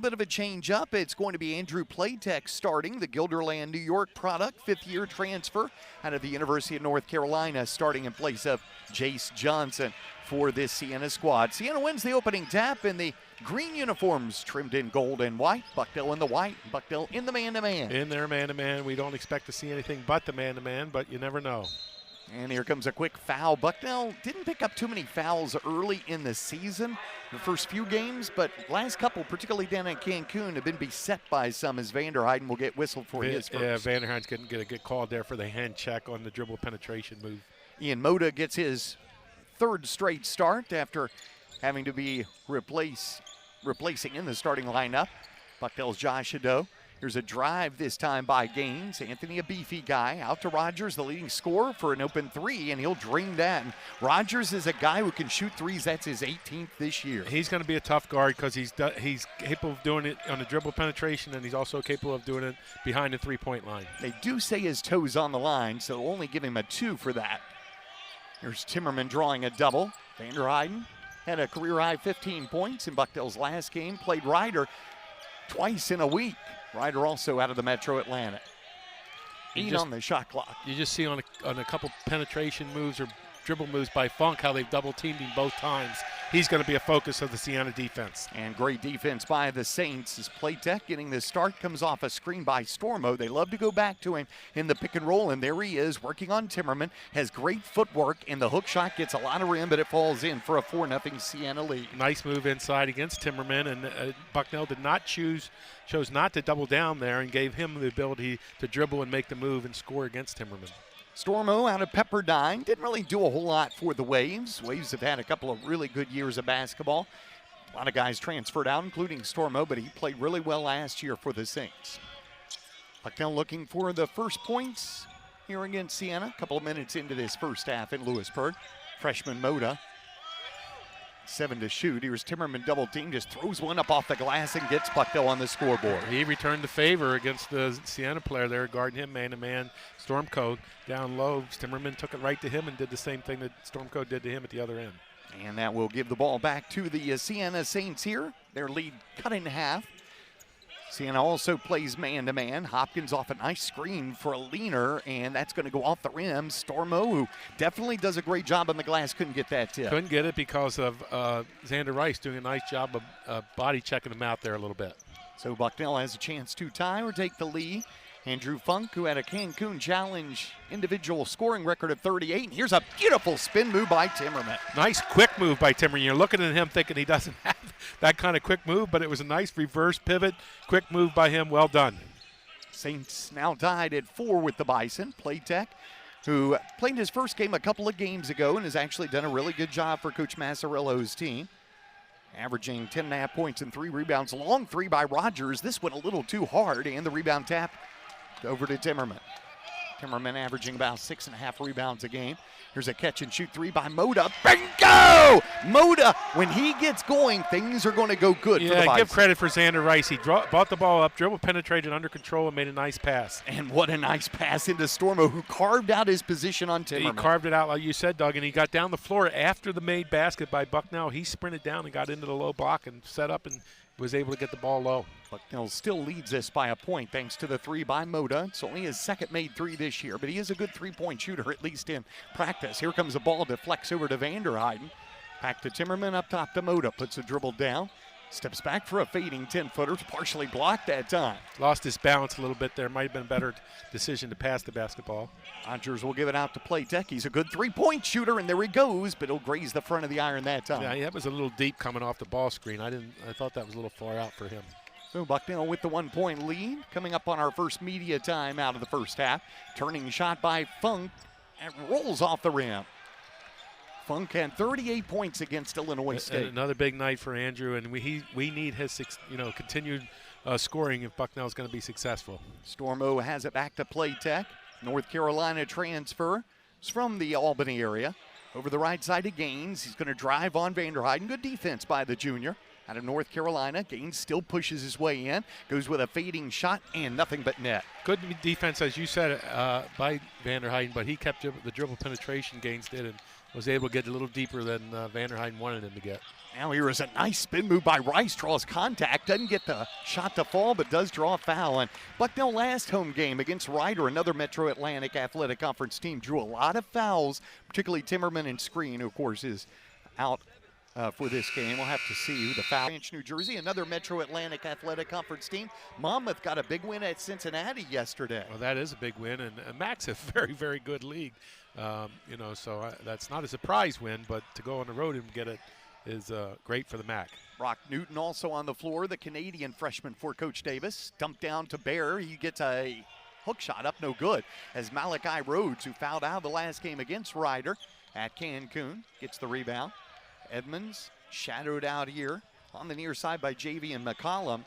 Bit of a change up. It's going to be Andrew Platek starting, the Guilderland, New York product, fifth-year transfer out of the University of North Carolina, starting in place of Jace Johnson for this Siena squad. Siena wins the opening tap in the green uniforms trimmed in gold and white. Bucknell in the white, Bucknell in the man-to-man. In their man-to-man. We don't expect to see anything but the man-to-man, but you never know. And here comes a quick foul. Bucknell didn't pick up too many fouls early in the season, the first few games, but last couple, particularly down in Cancun, have been beset by some as Vanderheiden will get whistled for his first. Yeah, Vanderheiden's going to get a good call there for the hand check on the dribble penetration move. Ian Moda gets his third straight start after having to be replacing in the starting lineup. Bucknell's Josh Ado. Here's a drive this time by Gaines. Anthony, a beefy guy, out to Rogers, the leading scorer for an open three, and he'll drain that. And Rogers is a guy who can shoot threes. That's his 18th this year. He's going to be a tough guard because he's capable of doing it on the dribble penetration, and he's also capable of doing it behind the three-point line. They do say his toes on the line, so they'll only give him a 2 for that. Here's Timmerman drawing a double. Vanderheiden had a career-high 15 points in Bucknell's last game, played Ryder twice in a week. Ryder also out of the Metro Atlanta. 8 on the shot clock. You just see on a couple penetration moves or dribble moves by Funk how they've double-teamed him both times. He's going to be a focus of the Siena defense. And great defense by the Saints as Platek getting the start, comes off a screen by Stormo. They love to go back to him in the pick and roll, and there he is working on Timmerman. Has great footwork, and the hook shot gets a lot of rim, but it falls in for a 4-0 Siena lead. Nice move inside against Timmerman, and Bucknell chose not to double down there and gave him the ability to dribble and make the move and score against Timmerman. Stormo out of Pepperdine, didn't really do a whole lot for the Waves. Waves have had a couple of really good years of basketball. A lot of guys transferred out, including Stormo, but he played really well last year for the Saints. Bucknell looking for the first points here against Siena. A couple of minutes into this first half in Lewisburg. Freshman Moda, 7 to shoot. Here's Timmerman double team, just throws one up off the glass and gets Bucknell on the scoreboard. He returned the favor against the Siena player there, guarding him man-to-man. Stormcoat down low. Timmerman took it right to him and did the same thing that Stormcoat did to him at the other end. And that will give the ball back to the Siena Saints here. Their lead cut in half. Siena also plays man-to-man. Hopkins off a nice screen for a leaner, and that's going to go off the rim. Stormo, who definitely does a great job on the glass, couldn't get that tip. Couldn't get it because of Xander Rice doing a nice job of body checking him out there a little bit. So Bucknell has a chance to tie or take the lead. Andrew Funk, who had a Cancun Challenge individual scoring record of 38. And here's a beautiful spin move by Timmerman. Nice quick move by Timmerman. You're looking at him thinking he doesn't have that kind of quick move, but it was a nice reverse pivot, quick move by him. Well done. Saints now tied at 4 with the Bison. Platek, who played his first game a couple of games ago and has actually done a really good job for Coach Massarillo's team. Averaging 10.5 points and 3 rebounds. Long three by Rogers. This went a little too hard, and the rebound tap over to Timmerman. Timmerman averaging about 6.5 rebounds a game. Here's a catch and shoot 3 by Moda. Bingo! Moda, when he gets going, things are going to go good for the Bison. Yeah, give credit for Xander Rice. He brought the ball up, dribble penetrated under control, and made a nice pass. And what a nice pass into Stormo, who carved out his position on Timmerman. He carved it out like you said, Doug, and he got down the floor after the made basket by Bucknell. He sprinted down and got into the low block and set up and was able to get the ball low. Bucknell still leads this by a point thanks to the 3 by Moda. It's only his second made 3 this year, but he is a good three-point shooter, at least in practice. Here comes the ball, deflects over to Vanderheiden. Back to Timmerman, up top to Moda, puts a dribble down. Steps back for a fading 10-footer, partially blocked that time. Lost his balance a little bit there. Might have been a better decision to pass the basketball. Rogers will give it out to Platek. He's a good three-point shooter, and there he goes, but he'll graze the front of the iron that time. Yeah, that was a little deep coming off the ball screen. I thought that was a little far out for him. So Bucknell with the 1-point lead, coming up on our first media time out of the first half. Turning shot by Funk, and rolls off the rim. Funk had 38 points against Illinois State. Another big night for Andrew, and we need his continued scoring if Bucknell's going to be successful. Stormo has it back to Platek. North Carolina transfer. It's from the Albany area. Over the right side of Gaines. He's going to drive on Vanderheiden. Good defense by the junior. Out of North Carolina, Gaines still pushes his way in, goes with a fading shot and nothing but net. Good defense, as you said, by Vanderheiden, but he kept the dribble penetration Gaines did and was able to get a little deeper than Vanderheiden wanted him to get. Now here is a nice spin move by Rice, draws contact, doesn't get the shot to fall, but does draw a foul. And Bucknell last home game against Ryder, another Metro Atlantic Athletic Conference team, drew a lot of fouls, particularly Timmerman and Screen, who of course is out for this game. We'll have to see who the foul. Ranch, New Jersey, another Metro Atlantic Athletic Conference team. Monmouth got a big win at Cincinnati yesterday. Well, that is a big win, and Mac's a very, very good league. So that's not a surprise win, but to go on the road and get it is great for the MAC. Brock Newton also on the floor, the Canadian freshman for Coach Davis. Dumped down to Bear. He gets a hook shot up, no good, as Malachi Rhodes, who fouled out the last game against Ryder at Cancun, gets the rebound. Edmonds shadowed out here on the near side by Javian McCollum.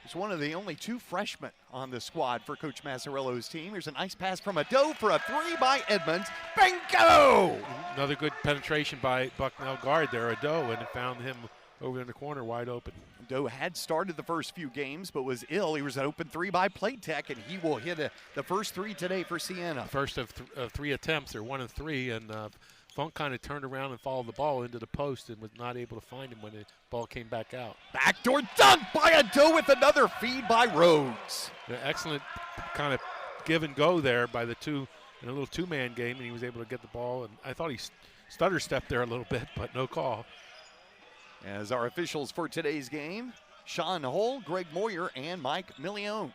He's one of the only two freshmen on the squad for Coach Mazzarello's team. Here's a nice pass from Ado for a three by Edmonds. Bingo! Another good penetration by Bucknell guard there, Ado, and it found him over in the corner wide open. Ado had started the first few games but was ill. He was an open three by Playtech, and he will hit the first three today for Siena. First of three attempts, or 1 of 3, and Funk kind of turned around and followed the ball into the post and was not able to find him when the ball came back out. Backdoor dunk by Ado with another feed by Rhodes. The excellent kind of give and go there by the two in a little two-man game, and he was able to get the ball. And I thought he stutter stepped there a little bit, but no call. As our officials for today's game, Sean Hull, Greg Moyer, and Mike Millione.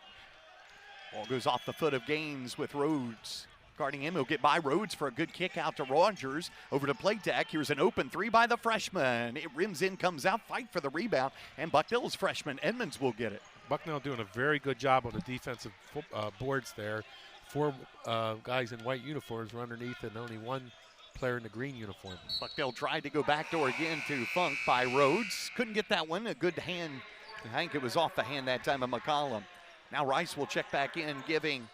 Ball goes off the foot of Gaines with Rhodes. Guarding him, he'll get by Rhodes for a good kick out to Rogers. Over to Playtech. Here's an open three by the freshman. It rims in, comes out, fight for the rebound, and Bucknell's freshman Edmonds will get it. Bucknell doing a very good job on the defensive boards there. 4 guys in white uniforms were underneath, and only 1 player in the green uniform. Bucknell tried to go backdoor again to Funk by Rhodes. Couldn't get that one. A good hand. I think it was off the hand that time of McCollum. Now Rice will check back in, giving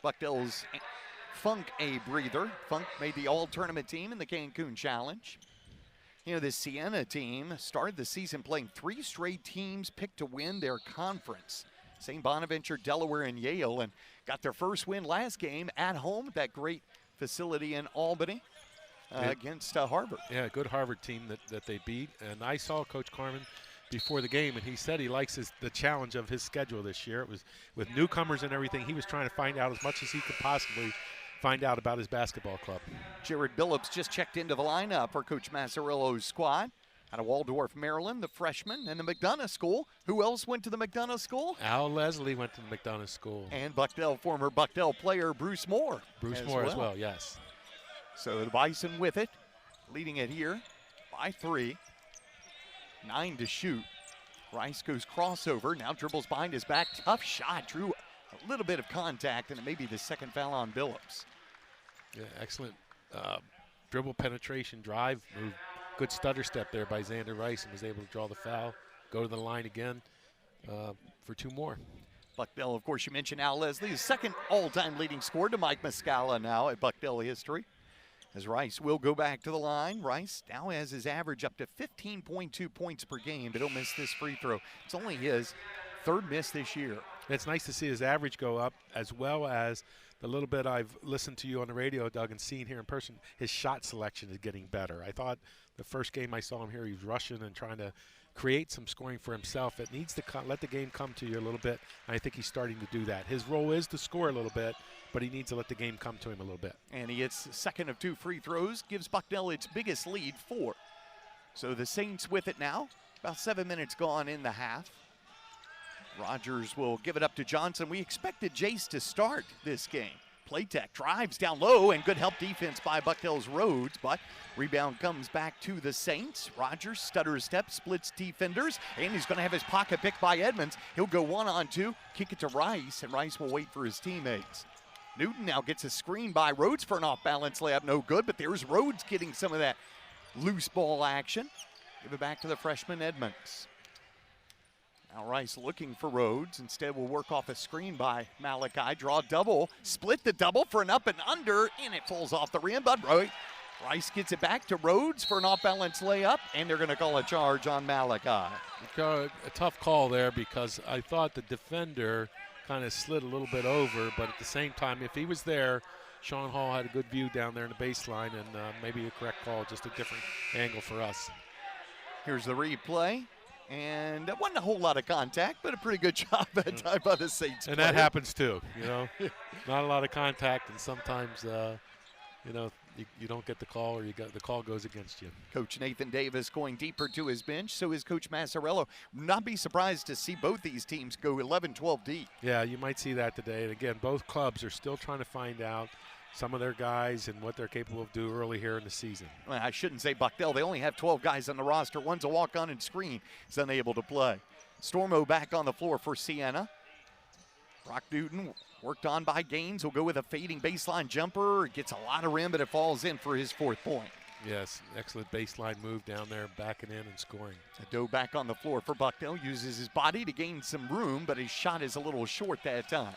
Bucknell's Funk a breather. Funk made the all-tournament team in the Cancun Challenge. You know, this Siena team started the season playing 3 straight teams picked to win their conference. St. Bonaventure, Delaware, and Yale, and got their first win last game at home at that great facility in Albany against Harvard. Yeah, a good Harvard team that they beat. And I saw Coach Carmen before the game, and he said he likes the challenge of his schedule this year. It was with newcomers and everything. He was trying to find out as much as he could possibly find out about his basketball club. Jared Billups just checked into the lineup for Coach Mazzarello's squad. Out of Waldorf, Maryland, the freshman, and the McDonough School. Who else went to the McDonough School? Al Leslie went to the McDonough School. And Bucknell, former Bucknell player Bruce Moore. Bruce Moore as well, yes. So the Bison with it, leading it here by 3. 9 to shoot. Rice goes crossover, now dribbles behind his back. Tough shot, drew a little bit of contact, and it may be the second foul on Billups. Yeah, excellent dribble penetration, drive move. Good stutter step there by Xander Rice, and was able to draw the foul, go to the line again for 2 more. Bucknell, of course, you mentioned Al Leslie, his second all-time leading scorer to Mike Muscala now at Bucknell history. As Rice will go back to the line. Rice now has his average up to 15.2 points per game, but he'll miss this free throw. It's only his 3rd miss this year. It's nice to see his average go up, as well as the little bit I've listened to you on the radio, Doug, and seen here in person, his shot selection is getting better. I thought the first game I saw him here, he was rushing and trying to create some scoring for himself. It needs to let the game come to you a little bit, and I think he's starting to do that. His role is to score a little bit, but he needs to let the game come to him a little bit. And he hits second of 2 free throws, gives Bucknell its biggest lead, 4. So the Saints with it now, about 7 minutes gone in the half. Rogers will give it up to Johnson. We expected Jace to start this game. Playtech drives down low, and good help defense by Bucknell's Rhodes, but rebound comes back to the Saints. Rogers stutters step, splits defenders, and he's going to have his pocket picked by Edmonds. He'll go 1-on-2, kick it to Rice, and Rice will wait for his teammates. Newton now gets a screen by Rhodes for an off-balance layup, no good, but there's Rhodes getting some of that loose ball action. Give it back to the freshman Edmonds. Now Rice looking for Rhodes. Instead will work off a screen by Malachi. Draw double, split the double for an up and under, and it falls off the rim, but Rice gets it back to Rhodes for an off-balance layup, and they're going to call a charge on Malachi. A tough call there, because I thought the defender kind of slid a little bit over, but at the same time, if he was there, Sean Hall had a good view down there in the baseline, and maybe a correct call, just a different angle for us. Here's the replay. And it wasn't a whole lot of contact, but a pretty good job that time by the Saints. And that happens too, you know. Not a lot of contact, and sometimes, you know, you don't get the call, or the call goes against you. Coach Nathan Davis going deeper to his bench. So is Coach Massarello. Not be surprised to see both these teams go 11-12 deep. Yeah, you might see that today. And again, both clubs are still trying to find out some of their guys and what they're capable of doing early here in the season. Well, I shouldn't say Bucknell. They only have 12 guys on the roster. One's a walk-on and screen. He's unable to play. Stormo back on the floor for Siena. Brock Newton worked on by Gaines. Will go with a fading baseline jumper. Gets a lot of rim, but it falls in for his 4th point. Yes, excellent baseline move down there, backing in and scoring. Ado back on the floor for Bucknell. Uses his body to gain some room, but his shot is a little short that time.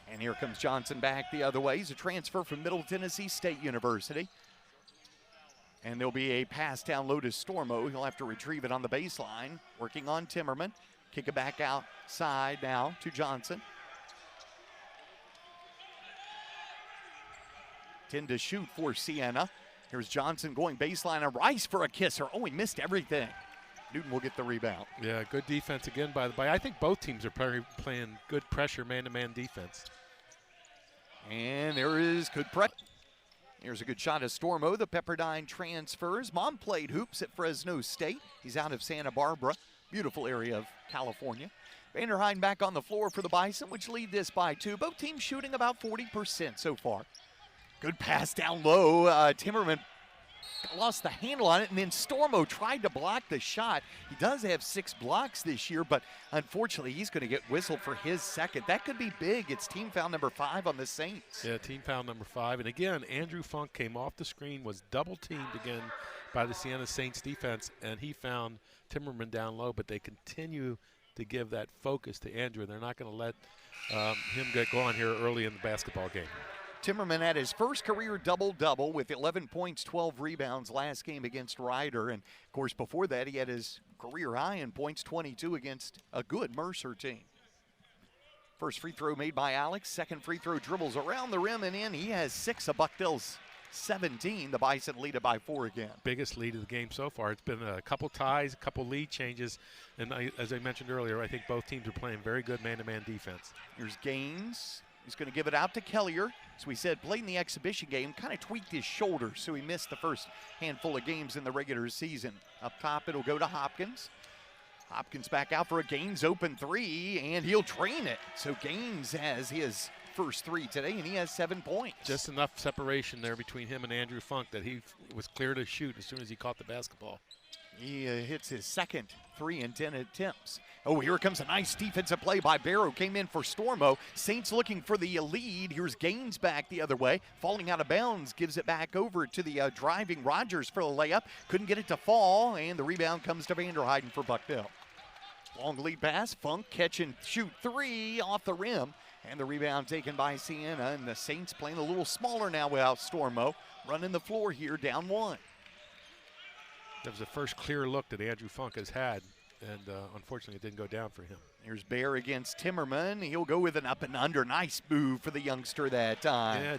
And here comes Johnson back the other way. He's a transfer from Middle Tennessee State University. And there'll be a pass down low to Stormo. He'll have to retrieve it on the baseline. Working on Timmerman. Kick it back outside now to Johnson. 10 to shoot for Siena. Here's Johnson going baseline and Rice for a kisser. Oh, he missed everything. Newton will get the rebound. Yeah, good defense again by the way. I think both teams are playing good pressure man-to-man defense. And there is good pressure. Here's a good shot of Stormo. The Pepperdine transfers. Mom played hoops at Fresno State. He's out of Santa Barbara. Beautiful area of California. Vanderheiden back on the floor for the Bison, which lead this by 2. Both teams shooting about 40% so far. Good pass down low. Timmerman lost the handle on it, and then Stormo tried to block the shot. He does have 6 blocks this year, but unfortunately he's going to get whistled for his 2nd. That could be big. It's team foul number 5 on the Saints. Yeah, team foul number 5. And again, Andrew Funk came off the screen, was double teamed again by the Siena Saints defense, and he found Timmerman down low, but they continue to give that focus to Andrew. They're not going to let him get going here early in the basketball game. Timmerman had his first career double-double with 11 points, 12 rebounds last game against Ryder. And, of course, before that, he had his career high in points, 22 against a good Mercer team. First free throw made by Alex. Second free throw dribbles around the rim and in. He has 6 of Bucknell's 17. The Bison lead it by 4 again. Biggest lead of the game so far. It's been a couple ties, a couple lead changes. And as I mentioned earlier, I think both teams are playing very good man-to-man defense. Here's Gaines. He's going to give it out to Kellier. As we said, played in the exhibition game, kind of tweaked his shoulder, so he missed the first handful of games in the regular season. Up top, it'll go to Hopkins. Hopkins back out for a Gaines open 3, and he'll drain it. So Gaines has his first 3 today, and he has 7 points. Just enough separation there between him and Andrew Funk that he was clear to shoot as soon as he caught the basketball. He hits his second 3 in 10 attempts. Oh, here comes a nice defensive play by Barrow. Came in for Stormo. Saints looking for the lead. Here's Gaines back the other way. Falling out of bounds. Gives it back over to the driving Rogers for the layup. Couldn't get it to fall. And the rebound comes to Vanderheiden for Bucknell. Long lead pass. Funk catch and shoot 3 off the rim. And the rebound taken by Siena. And the Saints playing a little smaller now without Stormo. Running the floor here, down 1. That was the first clear look that Andrew Funk has had, and unfortunately it didn't go down for him. Here's Bear against Timmerman. He'll go with an up and under. Nice move for the youngster that time. Yeah,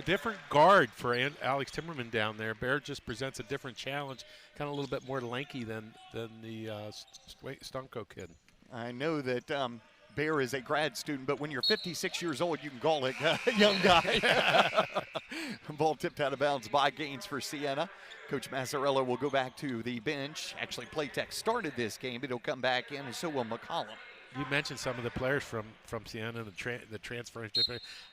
different guard for Alex Timmerman down there. Bear just presents a different challenge, kind of a little bit more lanky than the Stunko kid. I know that Bear is a grad student, but when you're 56 years old, you can call it young guy. Ball tipped out of bounds by Gaines for Siena. Coach Massarello will go back to the bench. Actually, Playtech started this game, but he'll come back in, and so will McCollum. You mentioned some of the players from Siena and the transfer.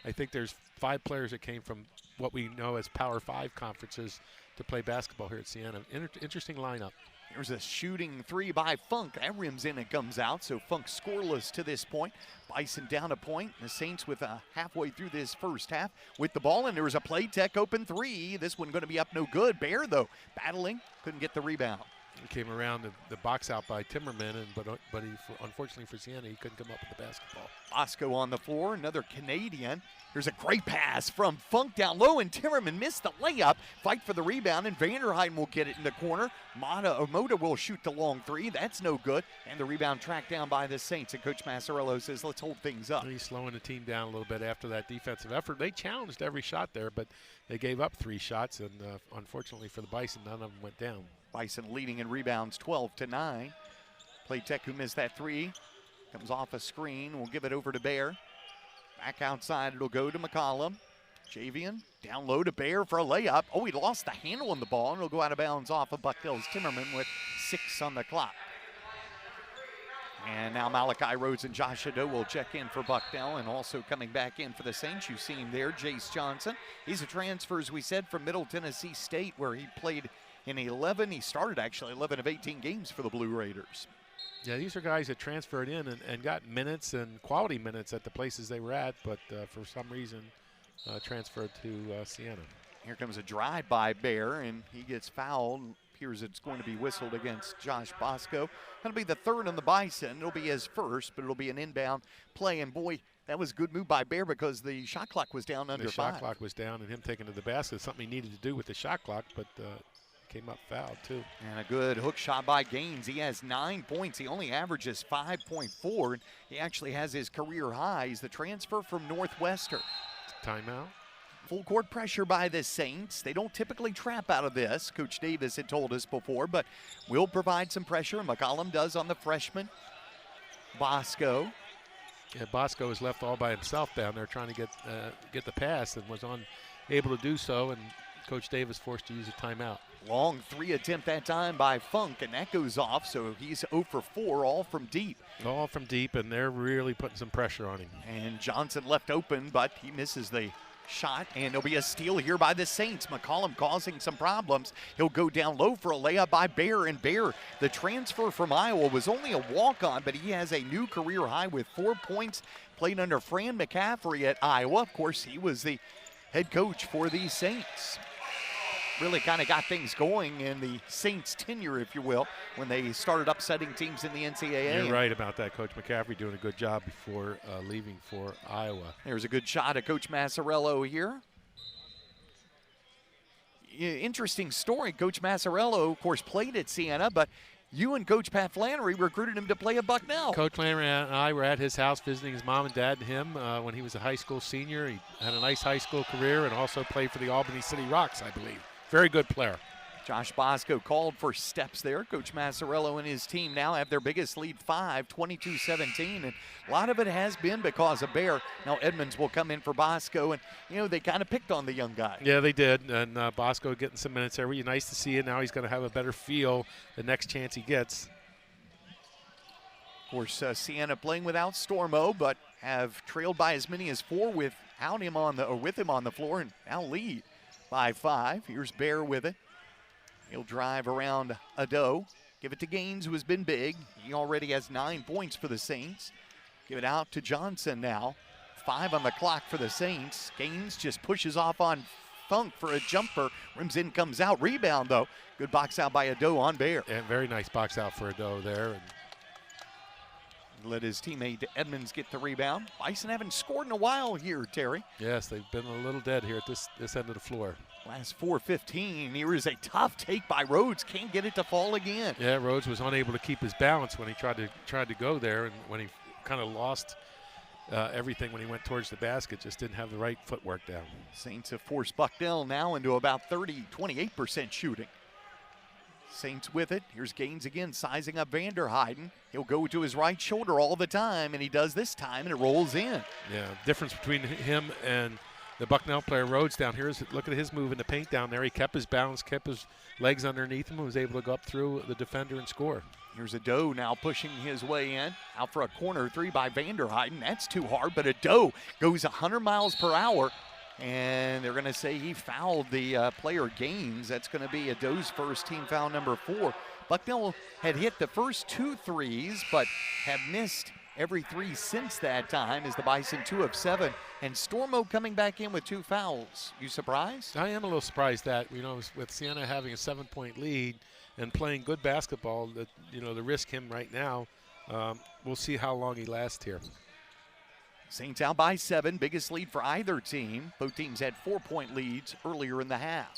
I think there's 5 players that came from what we know as Power 5 conferences to play basketball here at Siena. Interesting lineup. There's a shooting 3 by Funk. That rims in and comes out, so Funk scoreless to this point. Bison down a point. The Saints with halfway through this first half with the ball, and there was a Playtech open 3. This one going to be up no good. Bear, though, battling, couldn't get the rebound. He came around the box out by Timmerman, but he, unfortunately for Siena, he couldn't come up with the basketball. Bosco on the floor, another Canadian. Here's a great pass from Funk down low, and Timmerman missed the layup. Fight for the rebound, and Vanderheiden will get it in the corner. Omoda will shoot the long 3. That's no good. And the rebound tracked down by the Saints, and Coach Massarello says, let's hold things up. He's slowing the team down a little bit after that defensive effort. They challenged every shot there, but they gave up 3 shots, and unfortunately for the Bison, none of them went down. Bison leading in rebounds 12-9. Play Tech, who missed that three, comes off a screen. We'll give it over to Bear. Back outside, it'll go to McCollum. Javian down low to Bear for a layup. Oh, he lost the handle on the ball, and it'll go out of bounds off of Bucknell's Timmerman with 6 on the clock. And now Malachi Rhodes and Josh Ado will check in for Bucknell, and also coming back in for the Saints, you see him there, Jace Johnson. He's a transfer, as we said, from Middle Tennessee State, where he played in 11. He started actually 11 of 18 games for the Blue Raiders. Yeah, these are guys that transferred in and got minutes and quality minutes at the places they were at, but for some reason transferred to Siena. Here comes a drive by Bear, and he gets fouled. Appears it's going to be whistled against Josh Bosco. That'll be the third on the Bison. It'll be his first, but it'll be an inbound play. And boy, that was a good move by Bear because the shot clock was down under 5. The shot clock was down, and him taking to the basket, something he needed to do with the shot clock, but came up fouled too. And a good hook shot by Gaines. He has 9 points. He only averages 5.4. He actually has his career high. He's the transfer from Northwestern. Timeout. Full court pressure by the Saints. They don't typically trap out of this, Coach Davis had told us before, but will provide some pressure. McCollum does on the freshman, Bosco. Yeah, Bosco was left all by himself down there trying to get the pass and was unable to do so, and Coach Davis forced to use a timeout. Long 3 attempt that time by Funk, and that goes off, so he's 0 for 4, all from deep. All from deep, and they're really putting some pressure on him. And Johnson left open, but he misses the shot, and there'll be a steal here by the Saints. McCollum causing some problems. He'll go down low for a layup by Bear, and Bear, the transfer from Iowa, was only a walk-on, but he has a new career high with 4 points. Played under Fran McCaffrey at Iowa. Of course, he was the head coach for the Saints. Really kind of got things going in the Saints' tenure, if you will, when they started upsetting teams in the NCAA. You're right about that. Coach McCaffrey doing a good job before leaving for Iowa. There's a good shot at Coach Massarello here. Interesting story. Coach Massarello, of course, played at Siena, but you and Coach Pat Flannery recruited him to play at Bucknell. Coach Flannery and I were at his house visiting his mom and dad and him when he was a high school senior. He had a nice high school career and also played for the Albany City Rocks, I believe. Very good player. Josh Bosco called for steps there. Coach Massarello and his team now have their biggest lead 22-17, and a lot of it has been because of Bear. Now Edmonds will come in for Bosco, and, you know, they kind of picked on the young guy. Yeah, they did, and Bosco getting some minutes there. Nice to see it. Now he's going to have a better feel the next chance he gets. Of course, Siena playing without Stormo, but have trailed by as many as 4 without him on with him on the floor, and now lead by 5. Here's Bear with it. He'll drive around Ado. Give it to Gaines, who has been big. He already has 9 points for the Saints. Give it out to Johnson now. 5 on the clock for the Saints. Gaines just pushes off on Funk for a jumper. Rims in, comes out. Rebound, though. Good box out by Ado on Bear. And very nice box out for Ado there. And let his teammate Edmonds get the rebound. Bison haven't scored in a while here, Terry. Yes, they've been a little dead here at this end of the floor. Last 4:15. Here is a tough take by Rhodes. Can't get it to fall again. Yeah, Rhodes was unable to keep his balance when he tried to go there, and when he kind of lost everything when he went towards the basket, just didn't have the right footwork down. Saints have forced Bucknell now into about 28% shooting. Saints with it. Here's Gaines again, sizing up Vanderheiden. He'll go to his right shoulder all the time, and he does this time, and it rolls in. Yeah, difference between him and the Bucknell player Rhodes down here is look at his move in the paint down there. He kept his balance, kept his legs underneath him, and was able to go up through the defender and score. Here's Ado now pushing his way in. Out for a corner 3 by Vanderheiden. That's too hard, but Ado goes 100 miles per hour. And they're going to say he fouled the player Gaines. That's going to be Ado's first, team foul number 4. Bucknell had hit the first 2 threes, but have missed every 3 since that time as the Bison 2 of 7. And Stormo coming back in with 2 fouls. You surprised? I am a little surprised that, with Siena having a 7-point lead and playing good basketball, that, to risk him right now, we'll see how long he lasts here. Saints out by 7, biggest lead for either team. Both teams had 4-point leads earlier in the half.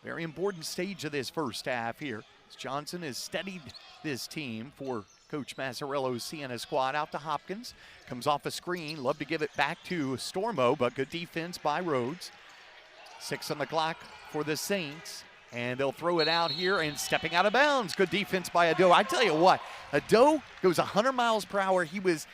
Very important stage of this first half here. As Johnson has steadied this team for Coach Massarello's Siena squad. Out to Hopkins, comes off a screen. Love to give it back to Stormo, but good defense by Rhodes. 6 on the clock for the Saints. And they'll throw it out here and stepping out of bounds. Good defense by Ado. I tell you what, Ado goes 100 miles per hour. He was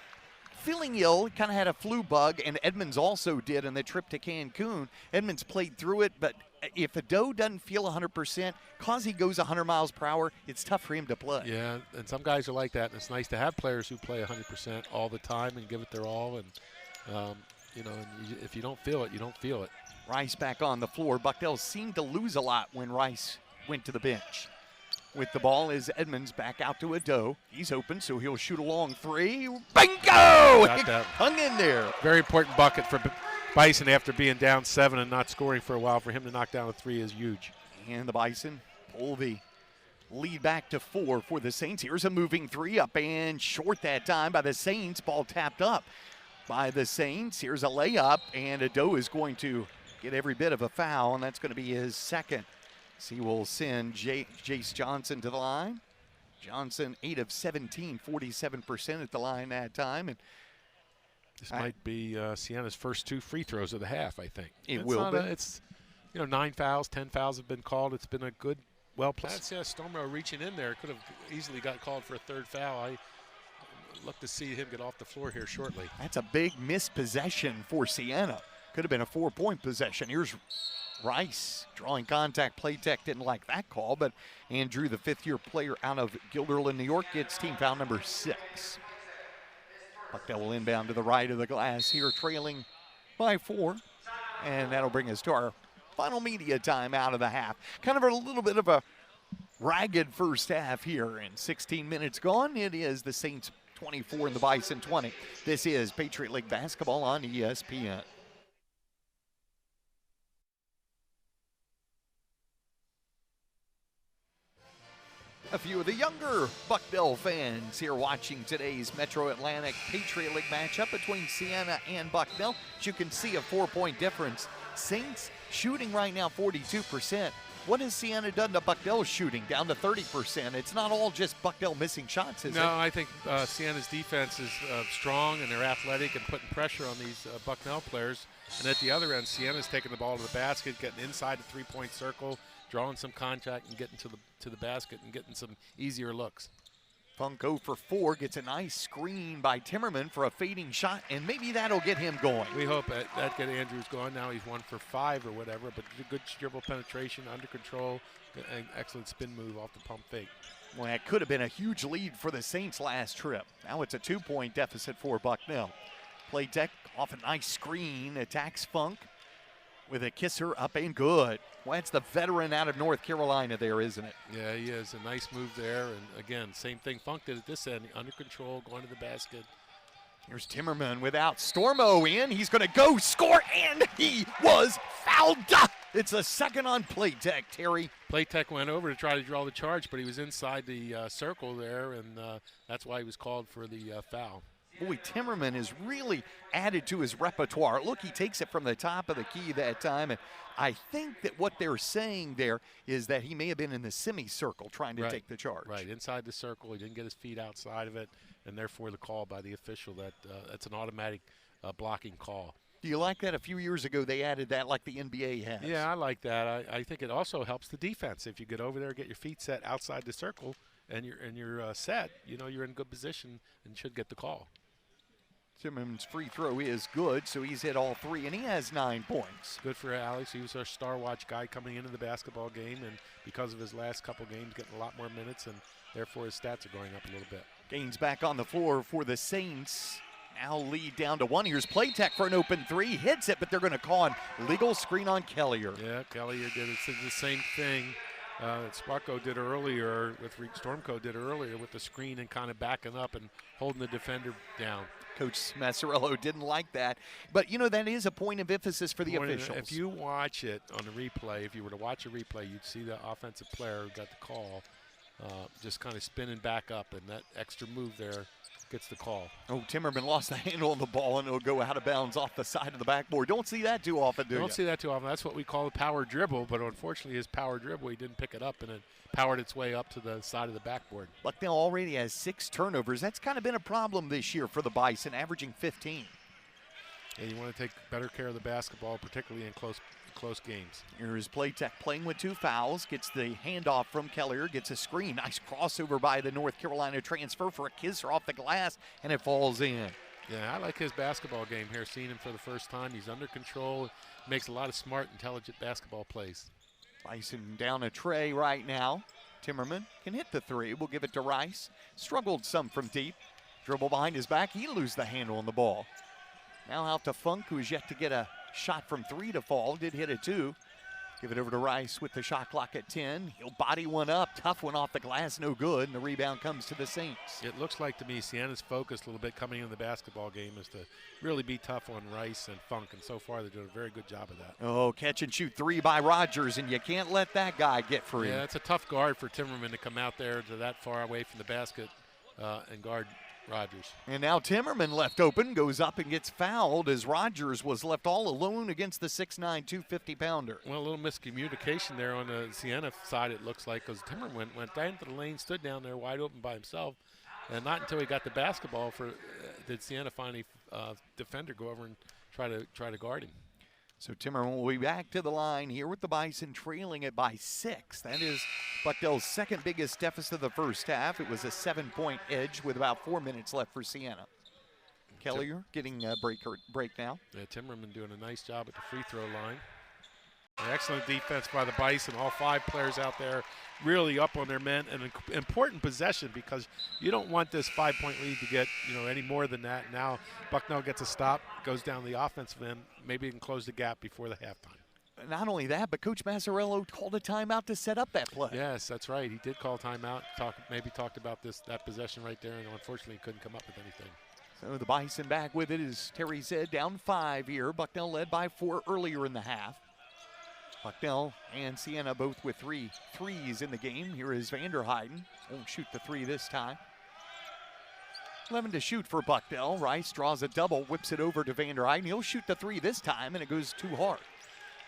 feeling ill, kind of had a flu bug, and Edmonds also did on the trip to Cancun. Edmonds played through it, but if Ado doesn't feel 100%, because he goes 100 miles per hour, it's tough for him to play. Yeah, and some guys are like that, and it's nice to have players who play 100% all the time and give it their all. And, if you don't feel it, you don't feel it. Rice back on the floor. Bucknell seemed to lose a lot when Rice went to the bench. With the ball is Edmonds back out to Ado. He's open, so he'll shoot a long three. Bingo! Hung in there. Very important bucket for Bison after being down 7 and not scoring for a while. For him to knock down a 3 is huge. And the Bison pull the lead back to 4 for the Saints. Here's a moving 3 up and short that time by the Saints. Ball tapped up by the Saints. Here's a layup, and Ado is going to get every bit of a foul, and that's going to be his second. So he will send Jace Johnson to the line. Johnson, 8 of 17, 47% at the line that time. And this might be Siena's first 2 free throws of the half, I think. It will be. It's 9 fouls, 10 fouls have been called. It's been a good, well played. That's Stormo reaching in there. Could have easily got called for a 3rd foul. I look to see him get off the floor here shortly. That's a big missed possession for Siena. Could have been a 4-point possession. Here's Rice drawing contact. Playtech didn't like that call, but Andrew, the 5th-year player out of Guilderland, New York, gets team foul number 6. Bucknell will inbound to the right of the glass here, trailing by 4. And that'll bring us to our final media time out of the half. Kind of a little bit of a ragged first half here. And 16 minutes gone. It is the Saints 24 and the Bison 20. This is Patriot League basketball on ESPN. A few of the younger Bucknell fans here watching today's Metro Atlantic Patriot League matchup between Siena and Bucknell. As you can see, a 4-point difference. Saints shooting right now 42%. What has Siena done to Bucknell's shooting? Down to 30%. It's not all just Bucknell missing shots, is it? No, I think Siena's defense is strong, and they're athletic and putting pressure on these Bucknell players. And at the other end, Siena's taking the ball to the basket, getting inside the 3-point circle, drawing some contact and getting to the basket and getting some easier looks. Funk 0 for 4, gets a nice screen by Timmerman for a fading shot, and maybe that'll get him going. We hope that get Andrews going. Now he's 1 for 5 or whatever, but good dribble penetration, under control, and excellent spin move off the pump fake. Well, that could have been a huge lead for the Saints last trip. Now it's a 2-point deficit for Bucknell. Playtech off a nice screen, attacks Funk with a kisser up and good. Well, that's the veteran out of North Carolina there, isn't it? Yeah, he is. A nice move there. And again, same thing Funk did at this end. Under control, going to the basket. Here's Timmerman without Stormo in. He's going to go score, and he was fouled. It's a second on Playtech, Terry. Playtech went over to try to draw the charge, but he was inside the circle there, and that's why he was called for the foul. Boy, Timmerman has really added to his repertoire. Look, he takes it from the top of the key that time, and I think that what they're saying there is that he may have been in the semicircle trying to take the charge. Right, inside the circle. He didn't get his feet outside of it, and therefore the call by the official that that's an automatic blocking call. Do you like that? A few years ago they added that like the NBA has. Yeah, I like that. I think it also helps the defense. If you get over there, get your feet set outside the circle, and you're set, you're in good position and should get the call. Timmerman's free throw is good, so he's hit all 3, and he has 9 points. Good for Alex. He was our star watch guy coming into the basketball game, and because of his last couple games, getting a lot more minutes, and therefore his stats are going up a little bit. Gaines back on the floor for the Saints. Now lead down to 1. Here's Playtech for an open 3. Hits it, but they're going to call an illegal screen on Kellier. Yeah, Kellier did the same thing that Sparko did earlier, Stormco did earlier with the screen and kind of backing up and holding the defender down. Coach Massarello didn't like that. But, that is a point of emphasis for the officials. If you watch it on the replay, if you were to watch a replay, you'd see the offensive player who got the call just kind of spinning back up, and that extra move there gets the call. Oh, Timmerman lost the handle on the ball, and it'll go out of bounds off the side of the backboard. Don't see that too often, do you? Don't see that too often. That's what we call a power dribble, but unfortunately his power dribble, he didn't pick it up, and it powered its way up to the side of the backboard. Bucknell already has 6 turnovers. That's kind of been a problem this year for the Bison, averaging 15. And you want to take better care of the basketball, particularly in close games. Here's Playtech playing with 2 fouls, gets the handoff from Kellier, gets a screen. Nice crossover by the North Carolina transfer for a kisser off the glass, and it falls in. Yeah, I like his basketball game here, seeing him for the first time. He's under control, makes a lot of smart, intelligent basketball plays. Bison down a tray right now. Timmerman can hit the 3. We'll give it to Rice. Struggled some from deep. Dribble behind his back. He loses the handle on the ball. Now out to Funk, who is yet to get a shot from 3 to fall. Did hit a 2. Give it over to Rice with the shot clock at 10. He'll body one up. Tough one off the glass. No good. And the rebound comes to the Saints. It looks like to me Siena's focus a little bit coming into the basketball game is to really be tough on Rice and Funk. And so far they're doing a very good job of that. Oh, catch and shoot 3 by Rogers. And you can't let that guy get free. Yeah, it's a tough guard for Timmerman to come out there to that far away from the basket and guard Rogers. And now Timmerman left open, goes up and gets fouled as Rogers was left all alone against the 6'9", 250-pounder. Well, a little miscommunication there on the Siena side, it looks like, because Timmerman went down into the lane, stood down there wide open by himself, and not until he got the basketball did Siena finally defender go over and try to guard him. So Timmerman will be back to the line here with the Bison trailing it by 6. That is Bucknell's second biggest deficit of the first half. It was a 7-point edge with about 4 minutes left for Siena. Kellier getting a break now. Yeah, Timmerman doing a nice job at the free throw line. Excellent defense by the Bison. All 5 players out there really up on their men. An important possession because you don't want this 5-point lead to get any more than that. Now Bucknell gets a stop, goes down the offensive end. Maybe he can close the gap before the halftime. Not only that, but Coach Mazzarello called a timeout to set up that play. Yes, that's right. He did call timeout. Maybe talked about that possession right there, and unfortunately couldn't come up with anything. So the Bison back with it, as Terry said, down 5 here. Bucknell led by 4 earlier in the half. Bucknell and Siena both with 3 threes in the game. Here is Vanderheiden. Won't shoot the 3 this time. 11 to shoot for Bucknell. Rice draws a double, whips it over to Vanderheiden. He'll shoot the 3 this time, and it goes too hard.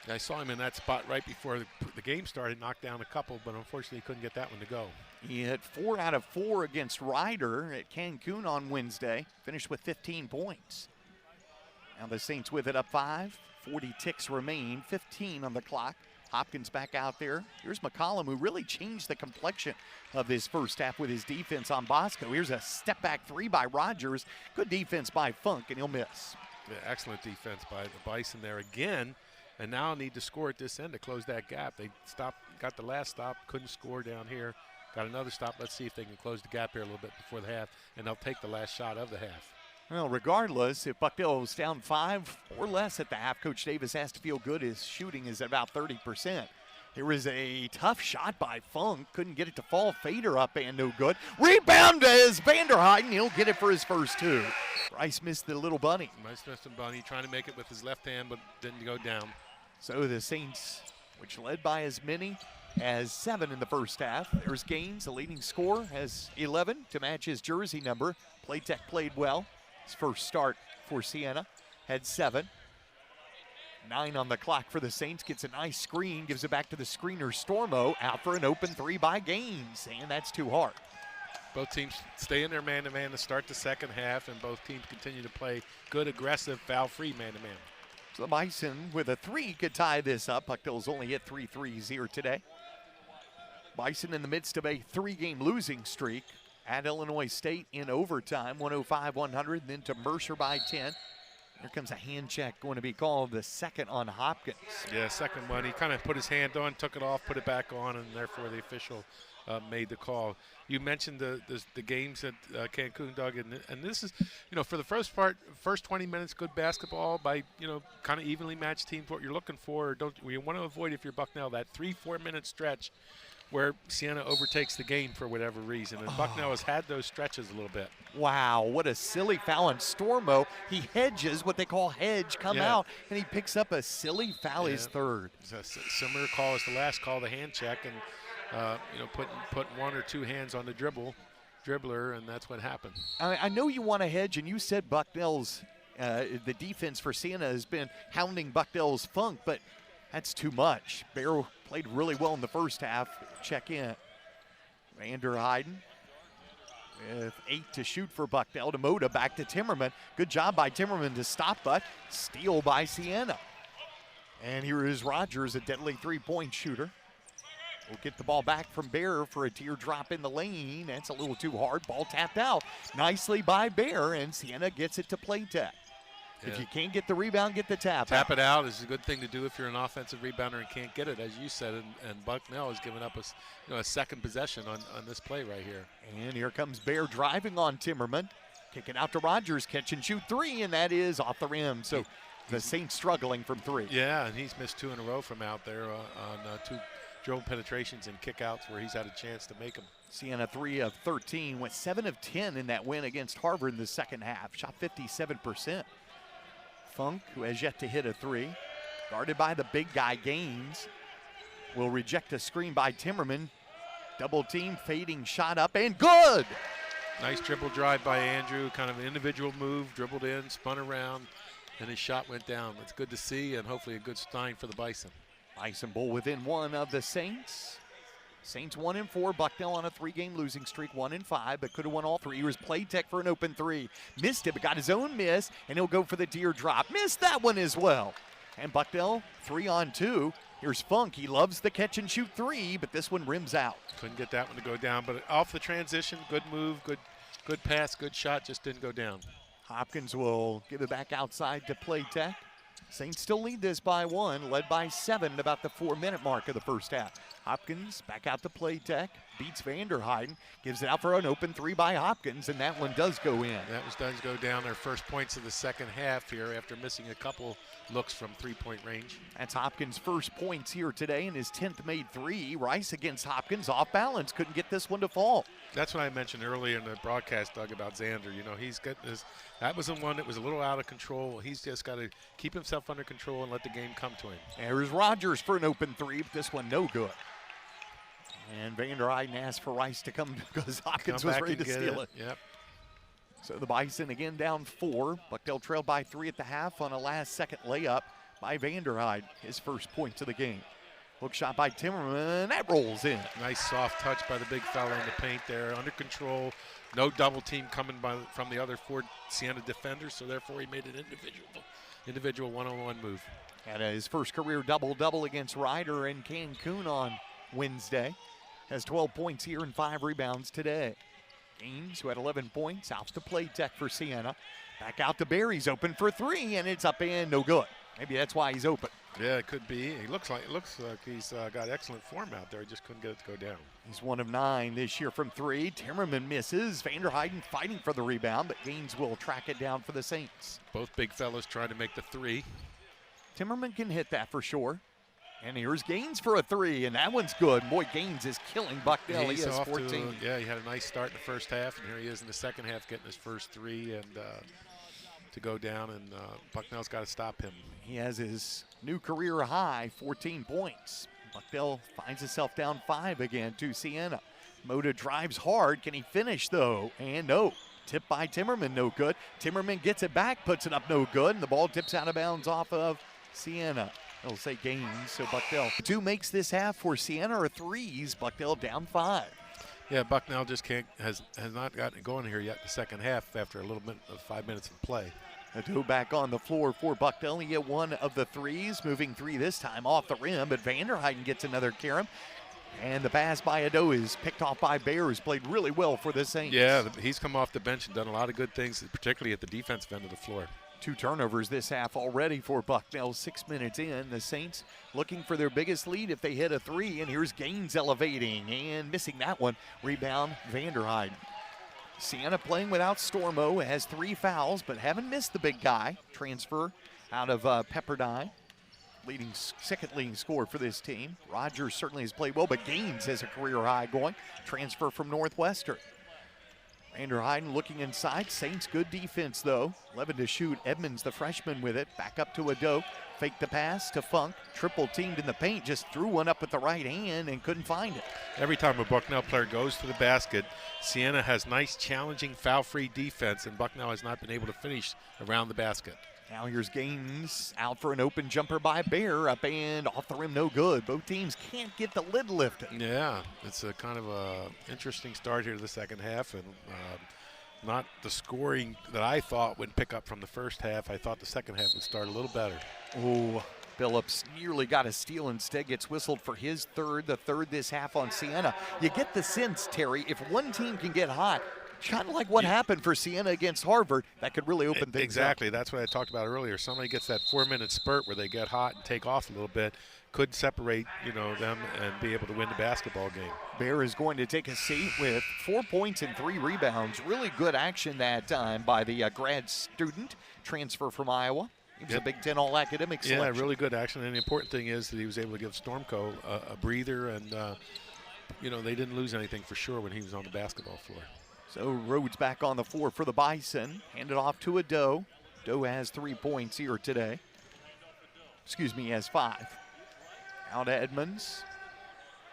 I saw him in that spot right before the game started, knocked down a couple, but unfortunately couldn't get that one to go. He hit 4 out of 4 against Ryder at Cancun on Wednesday. Finished with 15 points. Now the Saints with it up 5. 40 ticks remain, 15 on the clock. Hopkins back out there. Here's McCollum, who really changed the complexion of this first half with his defense on Bosco. Here's a step back 3 by Rogers. Good defense by Funk, and he'll miss. Yeah, excellent defense by the Bison there again. And now need to score at this end to close that gap. They got the last stop, couldn't score down here. Got another stop. Let's see if they can close the gap here a little bit before the half, and they'll take the last shot of the half. Well, regardless, if Bucknell was down 5 or less at the half, Coach Davis has to feel good. His shooting is at about 30%. Here is a tough shot by Funk. Couldn't get it to fall. Fader up and no good. Rebound is Vanderheiden. He'll get it for his first 2. Rice missed the little bunny. Rice missed the bunny, trying to make it with his left hand, but didn't go down. So the Saints, which led by as many as 7 in the first half. There's Gaines, the leading scorer, has 11 to match his jersey number. Playtech played well. His first start for Siena had 7. 9 on the clock for the Saints. Gets a nice screen, gives it back to the screener Stormo. Out for an open 3 by Gaines, and that's too hard. Both teams stay in their man-to-man to start the second half, and both teams continue to play good, aggressive, foul-free man-to-man. So the Bison with a 3 could tie this up. Bucknell's only hit 3 threes here today. Bison in the midst of a 3-game losing streak at Illinois State in overtime, 105-100, then to Mercer by 10. Here comes a hand check going to be called, the second on Hopkins. Yeah, second one. He kind of put his hand on, took it off, put it back on, and therefore the official made the call. You mentioned the games at Cancun, Doug, and this is, for the first 20 minutes, good basketball by, kind of evenly matched teams. What you're looking for, you want to avoid, if you're Bucknell, that 3-4 minute stretch where Siena overtakes the game for whatever reason. And Bucknell has had those stretches a little bit. Wow, what a silly foul on Stormo. He hedges, what they call hedge, come out, and he picks up a silly foul, his 3rd. It's a similar call as the last call, the hand check, and put 1 or 2 hands on the dribbler, and that's what happened. I know you want to hedge, and you said Bucknell's, the defense for Siena has been hounding Bucknell's Funk, but that's too much. Barrow played really well in the first half. Check in. Vanderheiden with 8 to shoot for Bucknell. Demoda back to Timmerman. Good job by Timmerman to stop, but steal by Siena. And here is Rogers, a deadly three-point shooter. Will get the ball back from Bear for a teardrop in the lane. That's a little too hard. Ball tapped out nicely by Bear, and Siena gets it to Playtech. Yeah. If you can't get the rebound, get the tap. Tap it out is a good thing to do if you're an offensive rebounder and can't get it, as you said. And Bucknell has given up a second possession on this play right here. And here comes Bear driving on Timmerman. Kicking out to Rogers, catch and shoot three, and that is off the rim. So the Saints struggling from three. Yeah, and he's missed two in a row from out there on two dribble penetrations and kickouts where he's had a chance to make them. Siena 3 of 13, went 7 of 10 in that win against Harvard in the second half. Shot 57%. Funk, who has yet to hit a three, guarded by the big guy Gaines, will reject a screen by Timmerman. Double team, fading shot up, and good! Nice dribble drive by Andrew, kind of an individual move, dribbled in, spun around, and his shot went down. It's good to see, and hopefully a good sign for the Bison. Bison Bowl within one of the Saints. Saints 1-4, Bucknell on a 3-game losing streak, 1-5, but could have won all three. Here's Playtech for an open three. Missed it, but got his own miss, and he'll go for the teardrop. Missed that one as well. And Bucknell 3-on-2. Here's Funk. He loves the catch and shoot three, but this one rims out. Couldn't get that one to go down, but off the transition, good move, good pass, good shot, just didn't go down. Hopkins will give it back outside to Playtech. Saints still lead this by one, led by 7 at about the 4-minute mark of the first half. Hopkins back out to Playtech, beats Vanderheiden, gives it out for an open three by Hopkins, and that one does go in. That does go down. Their first points of the second half here after missing a couple looks from three-point range. That's Hopkins' first points here today, and his 10th made three. Rice against Hopkins, off balance, couldn't get this one to fall. That's what I mentioned earlier in the broadcast, Doug, about Xander. You know, he's got this. That was the one that was a little out of control. He's just got to keep himself under control and let the game come to him. There's Rogers for an open three, but this one no good. And Vanderheiden asked for Rice to come because Hopkins was ready to steal it. Yep. So the Bison again down 4. Bucknell trailed by 3 at the half on a last-second layup by Vanderheiden, his first points of the game. Hook shot by Timmerman, that rolls in. Nice soft touch by the big fella in the paint there, under control. No double team coming from the other 4 Siena defenders, so therefore he made an individual one-on-one move. Had his first career double-double against Ryder in Cancun on Wednesday. Has 12 points here and 5 rebounds today. Gaines, who had 11 points, out to Playtech for Siena. Back out to Barry's open for 3, and it's up and no good. Maybe that's why he's open. Yeah, it could be. It looks like he's got excellent form out there. He just couldn't get it to go down. He's 1 of 9 this year from 3. Timmerman misses. Vanderheiden fighting for the rebound, but Gaines will track it down for the Saints. Both big fellas trying to make the 3. Timmerman can hit that for sure. And here's Gaines for a 3, and that one's good. Boy, Gaines is killing Bucknell. He has 14. Yeah, he had a nice start in the first half, and here he is in the second half getting his first 3 and to go down, and Bucknell's got to stop him. He has his new career high, 14 points. Bucknell finds himself down 5 again to Siena. Moda drives hard. Can he finish, though? And no. Tipped by Timmerman, no good. Timmerman gets it back, puts it up, no good, and the ball tips out of bounds off of Siena. It'll say Gaines, so Bucknell 2 makes this half for Siena, or 3s. Bucknell down 5. Yeah, Bucknell just has not gotten it going here yet in the second half after a little bit of 5 minutes of play. Ado back on the floor for Bucknell. He hit 1 of the 3s, moving 3 this time off the rim, but Vanderheiden gets another carom. And the pass by Ado is picked off by Bear, who's played really well for the Saints. Yeah, he's come off the bench and done a lot of good things, particularly at the defensive end of the floor. 2 turnovers this half already for Bucknell. 6 minutes in, the Saints looking for their biggest lead if they hit a 3, and here's Gaines elevating and missing that one. Rebound, Vanderheiden. Siena playing without Stormo, has 3 fouls, but haven't missed the big guy. Transfer out of Pepperdine, second leading scorer for this team. Rogers certainly has played well, but Gaines has a career high going. Transfer from Northwestern. Vanderheiden looking inside. Saints good defense, though. 11 to shoot. Edmonds, the freshman, with it. Back up to Ado. Fake the pass to Funk. Triple teamed in the paint. Just threw one up with the right hand and couldn't find it. Every time a Bucknell player goes to the basket, Siena has nice, challenging, foul-free defense, and Bucknell has not been able to finish around the basket. Now here's Gaines out for an open jumper by Bear. Up and off the rim, no good. Both teams can't get the lid lifted. Yeah, it's a kind of a interesting start here to the second half, and not the scoring that I thought would pick up from the first half. I thought the second half would start a little better. Oh, Phillips nearly got a steal, instead gets whistled for his third, the third this half on Siena. You get the sense, Terry, if one team can get hot, kind of like what happened for Siena against Harvard, that could really open things exactly. up. That's what I talked about earlier. Somebody gets that 4-minute spurt where they get hot and take off a little bit, could separate, them and be able to win the basketball game. Bear is going to take a seat with 4 points and 3 rebounds. Really good action that time by the grad student, transfer from Iowa. He was a Big Ten All-Academic selection. Yeah, really good action. And the important thing is that he was able to give Stormco a breather, and, they didn't lose anything for sure when he was on the basketball floor. So Rhodes back on the floor for the Bison. Handed off to a Doe. Doe has 3 points here today. Excuse me, he has 5. Out to Edmonds.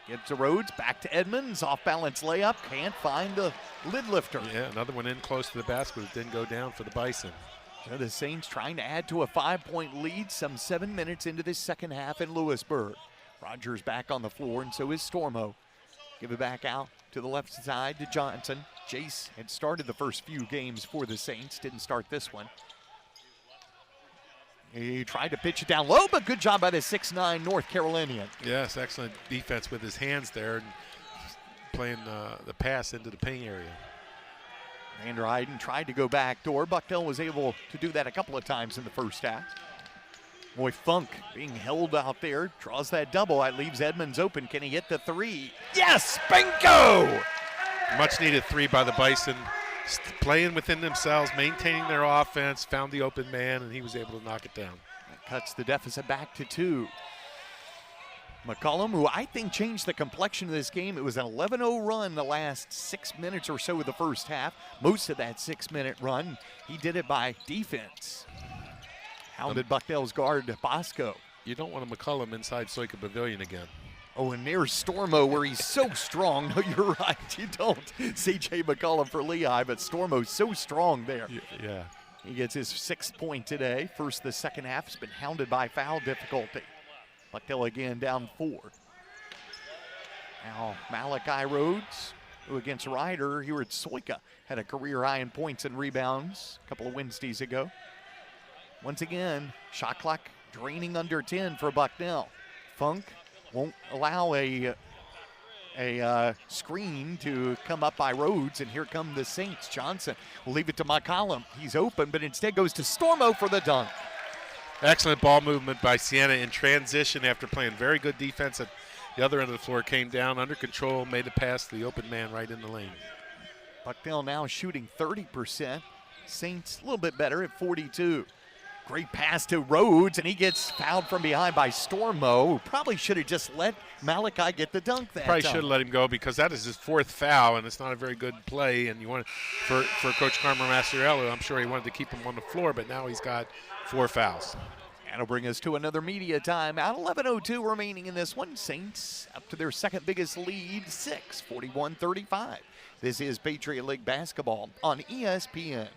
Gets to Rhodes, back to Edmonds. Off-balance layup, can't find the lid lifter. Yeah, another one in close to the basket. It didn't go down for the Bison. So the Saints trying to add to a 5-point lead some 7 minutes into this second half in Lewisburg. Rogers back on the floor, and so is Stormo. Give it back out to the left side to Johnson. Jace had started the first few games for the Saints, didn't start this one. He tried to pitch it down low, but good job by the 6'9" North Carolinian. Yes, excellent defense with his hands there and playing the pass into the paint area. Vander Eyden tried to go back door. Bucknell was able to do that a couple of times in the first half. Boy, Funk being held out there, draws that double. That leaves Edmonds open. Can he hit the 3? Yes, bingo! Much needed 3 by the Bison. Playing within themselves, maintaining their offense, found the open man, and he was able to knock it down. That cuts the deficit back to 2. McCollum, who I think changed the complexion of this game. It was an 11-0 run the last 6 minutes or so of the first half. Most of that 6-minute run, he did it by defense. Hounded Bucknell's guard, Bosco. You don't want a McCollum inside Soika Pavilion again. Oh, and there's Stormo where he's so strong. No, you're right, you don't. C.J. McCollum for Lehigh, but Stormo's so strong there. Yeah. He gets his 6th point today. First the second half has been hounded by foul difficulty. Bucknell again down 4. Now Malachi Rhodes, who against Ryder here at Soika had a career high in points and rebounds a couple of Wednesdays ago. Once again, shot clock draining under 10 for Bucknell. Funk won't allow a screen to come up by Rhodes, and here come the Saints. Johnson will leave it to McCollum. He's open, but instead goes to Stormo for the dunk. Excellent ball movement by Siena in transition after playing very good defense at the other end of the floor. Came down under control, made the pass to the open man right in the lane. Bucknell now shooting 30%. Saints a little bit better at 42. Great pass to Rhodes, and he gets fouled from behind by Stormo. Probably should have just let Malachi get the dunk that Probably time. should have let him go because that is his 4th foul, and it's not a very good play. And you want for Coach Carmen Mastriello, I'm sure he wanted to keep him on the floor, but now he's got 4 fouls. That'll bring us to another media timeout. 11:02 remaining in this one. Saints up to their second biggest lead, 41-35. This is Patriot League basketball on ESPN.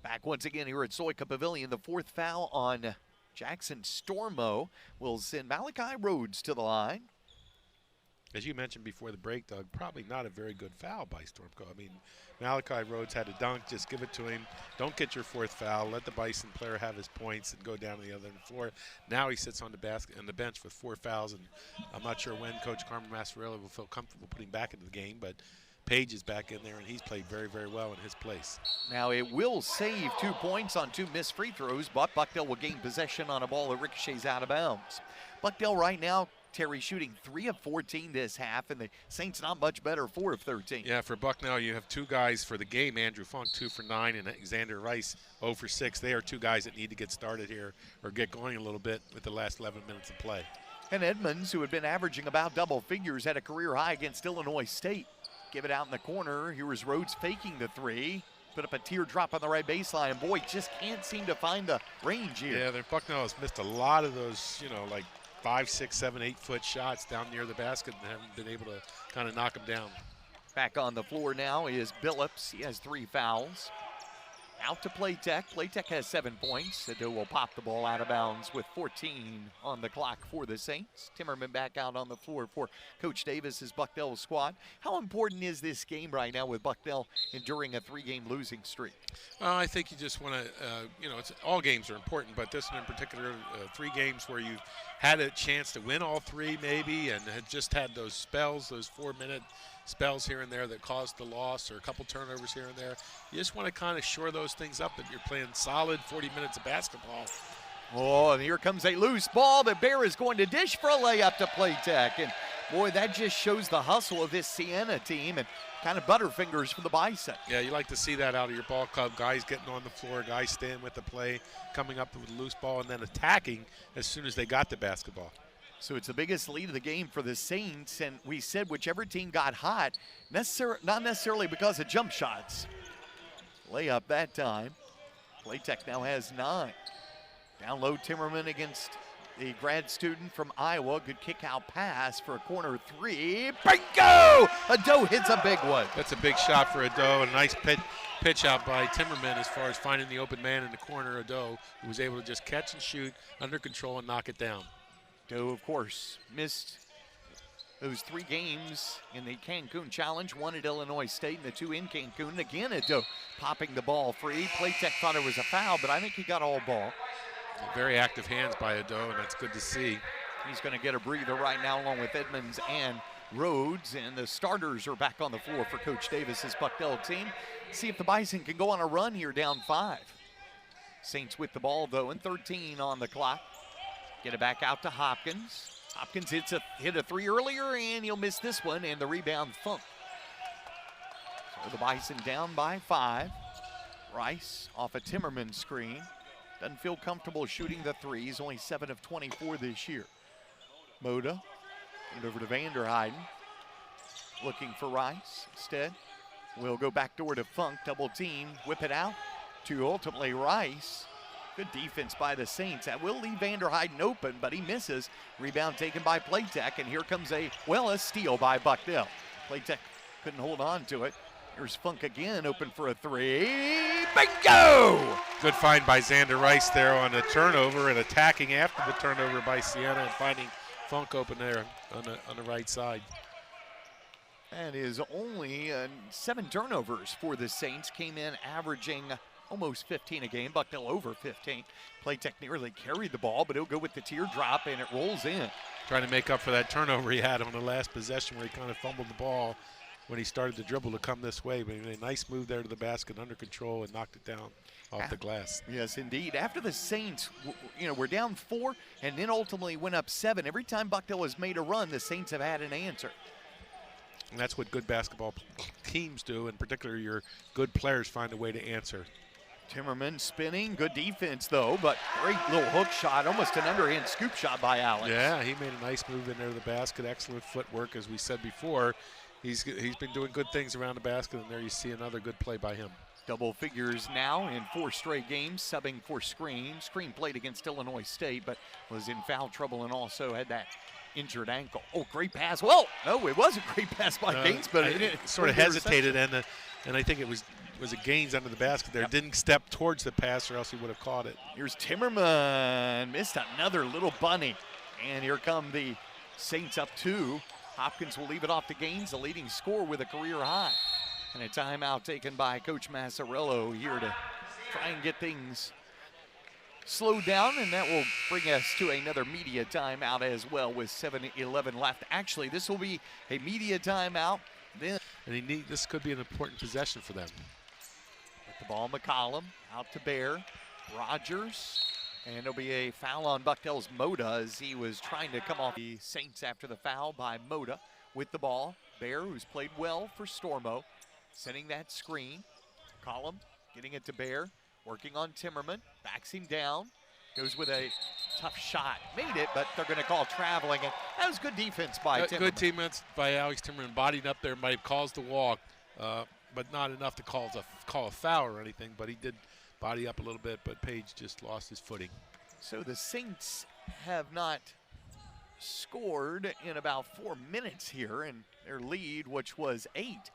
Back once again here at Soika Pavilion. The 4th foul on Jackson Stormo will send Malachi Rhodes to the line. As you mentioned before the break, Doug, probably not a very good foul by Stormco. I mean, Malachi Rhodes had a dunk. Just give it to him. Don't get your 4th foul. Let the Bison player have his points and go down to the other end of the floor. Now he sits on the bench with 4 fouls, and I'm not sure when Coach Carmen Mastriello will feel comfortable putting back into the game, but Page is back in there, and he's played very, very well in his place. Now it will save 2 points on 2 missed free throws, but Bucknell will gain possession on a ball that ricochets out of bounds. Bucknell right now, Terry, shooting 3 of 14 this half, and the Saints not much better, 4 of 13. Yeah, for Bucknell, you have 2 guys for the game. Andrew Funk, 2 for 9, and Xander Rice, 0 for 6. They are 2 guys that need to get started here or get going a little bit with the last 11 minutes of play. And Edmonds, who had been averaging about double figures, had a career high against Illinois State. Give it out in the corner. Here was Rhodes faking the 3. Put up a teardrop on the right baseline. And boy, just can't seem to find the range here. Yeah, Bucknell has missed a lot of those, like 5, 6, 7, 8 foot shots down near the basket and haven't been able to kind of knock them down. Back on the floor now is Billups. He has 3 fouls. Out to Playtech. Playtech has 7 points. Ado will pop the ball out of bounds with 14 on the clock for the Saints. Timmerman back out on the floor for Coach Davis's Bucknell squad. How important is this game right now with Bucknell enduring a 3-game losing streak? I think you just want to, all games are important, but this one in particular, 3 games where you've had a chance to win all 3 maybe and had just had those spells, those 4-minute spells here and there that caused the loss, or a couple turnovers here and there. You just want to kind of shore those things up that you're playing solid 40 minutes of basketball. Oh, and here comes a loose ball. The Bear is going to dish for a layup to Playtech. And boy, that just shows the hustle of this Siena team and kind of butterfingers for the Bison. Yeah, you like to see that out of your ball club. Guys getting on the floor, guys staying with the play, coming up with a loose ball, and then attacking as soon as they got the basketball. So it's the biggest lead of the game for the Saints, and we said whichever team got hot, not necessarily because of jump shots. Layup that time. Playtech now has 9. Down low, Timmerman against the grad student from Iowa. Good kick out pass for a corner 3. Bingo! Ado hits a big one. That's a big shot for Ado, and a nice pitch out by Timmerman as far as finding the open man in the corner. Ado, who was able to just catch and shoot under control and knock it down. Ado, of course, missed those 3 games in the Cancun Challenge, 1 at Illinois State and the 2 in Cancun. Again, Ado popping the ball free. Playtech thought it was a foul, but I think he got all ball. Very active hands by Ado, and that's good to see. He's going to get a breather right now along with Edmonds and Rhodes, and the starters are back on the floor for Coach Davis's Bucknell team. See if the Bison can go on a run here down 5. Saints with the ball, though, and 13 on the clock. Get it back out to Hopkins. Hopkins hit a 3 earlier, and he'll miss this one, and the rebound Funk. So the Bison down by 5. Rice off a Timmerman screen. Doesn't feel comfortable shooting the 3s, only 7 of 24 this year. Moda, and over to Vanderheiden. Looking for Rice instead. We'll go back door to Funk, double team, whip it out to ultimately Rice. Good defense by the Saints. That will leave Vanderheiden open, but he misses. Rebound taken by Playtech, and here comes a steal by Bucknell. Playtech couldn't hold on to it. Here's Funk again, open for a 3. Bingo! Good find by Xander Rice there on a turnover and attacking after the turnover by Siena and finding Funk open there on the right side. That is only 7 turnovers for the Saints. Came in averaging almost 15 a game. Bucknell over 15. Playtech nearly carried the ball, but he'll go with the teardrop, and it rolls in. Trying to make up for that turnover he had on the last possession where he kind of fumbled the ball when he started to dribble to come this way. But he made a nice move there to the basket under control and knocked it down off the glass. Yes, indeed. After the Saints, were down 4 and then ultimately went up 7. Every time Bucknell has made a run, the Saints have had an answer. And that's what good basketball teams do. In particular, your good players find a way to answer. Timmerman spinning, good defense though, but great little hook shot, almost an underhand scoop shot by Alex. Yeah, he made a nice move in there to the basket. Excellent footwork, as we said before. He's been doing good things around the basket, and there you see another good play by him. Double figures now in 4 straight games, subbing for Scream. Scream played against Illinois State, but was in foul trouble and also had that injured ankle. Oh, great pass. Well, no, it was a great pass by Gaines, but it sort of hesitated, and I think it was a Gaines under the basket there. Yep. Didn't step towards the pass, or else he would have caught it. Here's Timmerman, missed another little bunny. And here come the Saints up 2. Hopkins will leave it off to Gaines, the leading scorer with a career high. And a timeout taken by Coach Massarello here to try and get things slowed down, and that will bring us to another media timeout as well with 7:11 left. Actually, this will be a media timeout. Then and this could be an important possession for them. With the ball, McCollum out to Bear. Rogers. And there'll be a foul on Bucknell's Moda as he was trying to come off the Saints after the foul by Moda. With the ball, Bear, who's played well for Stormo, sending that screen. McCollum getting it to Bear, working on Timmerman, backs him down, goes with a tough shot. Made it, but they're going to call traveling. And that was good defense by Timmerman. Good defense by Alex Timmerman, bodied up there, might have caused the walk, but not enough to call a foul or anything, but he did body up a little bit, but Page just lost his footing. So the Saints have not scored in about 4 minutes here, and their lead, which was 8,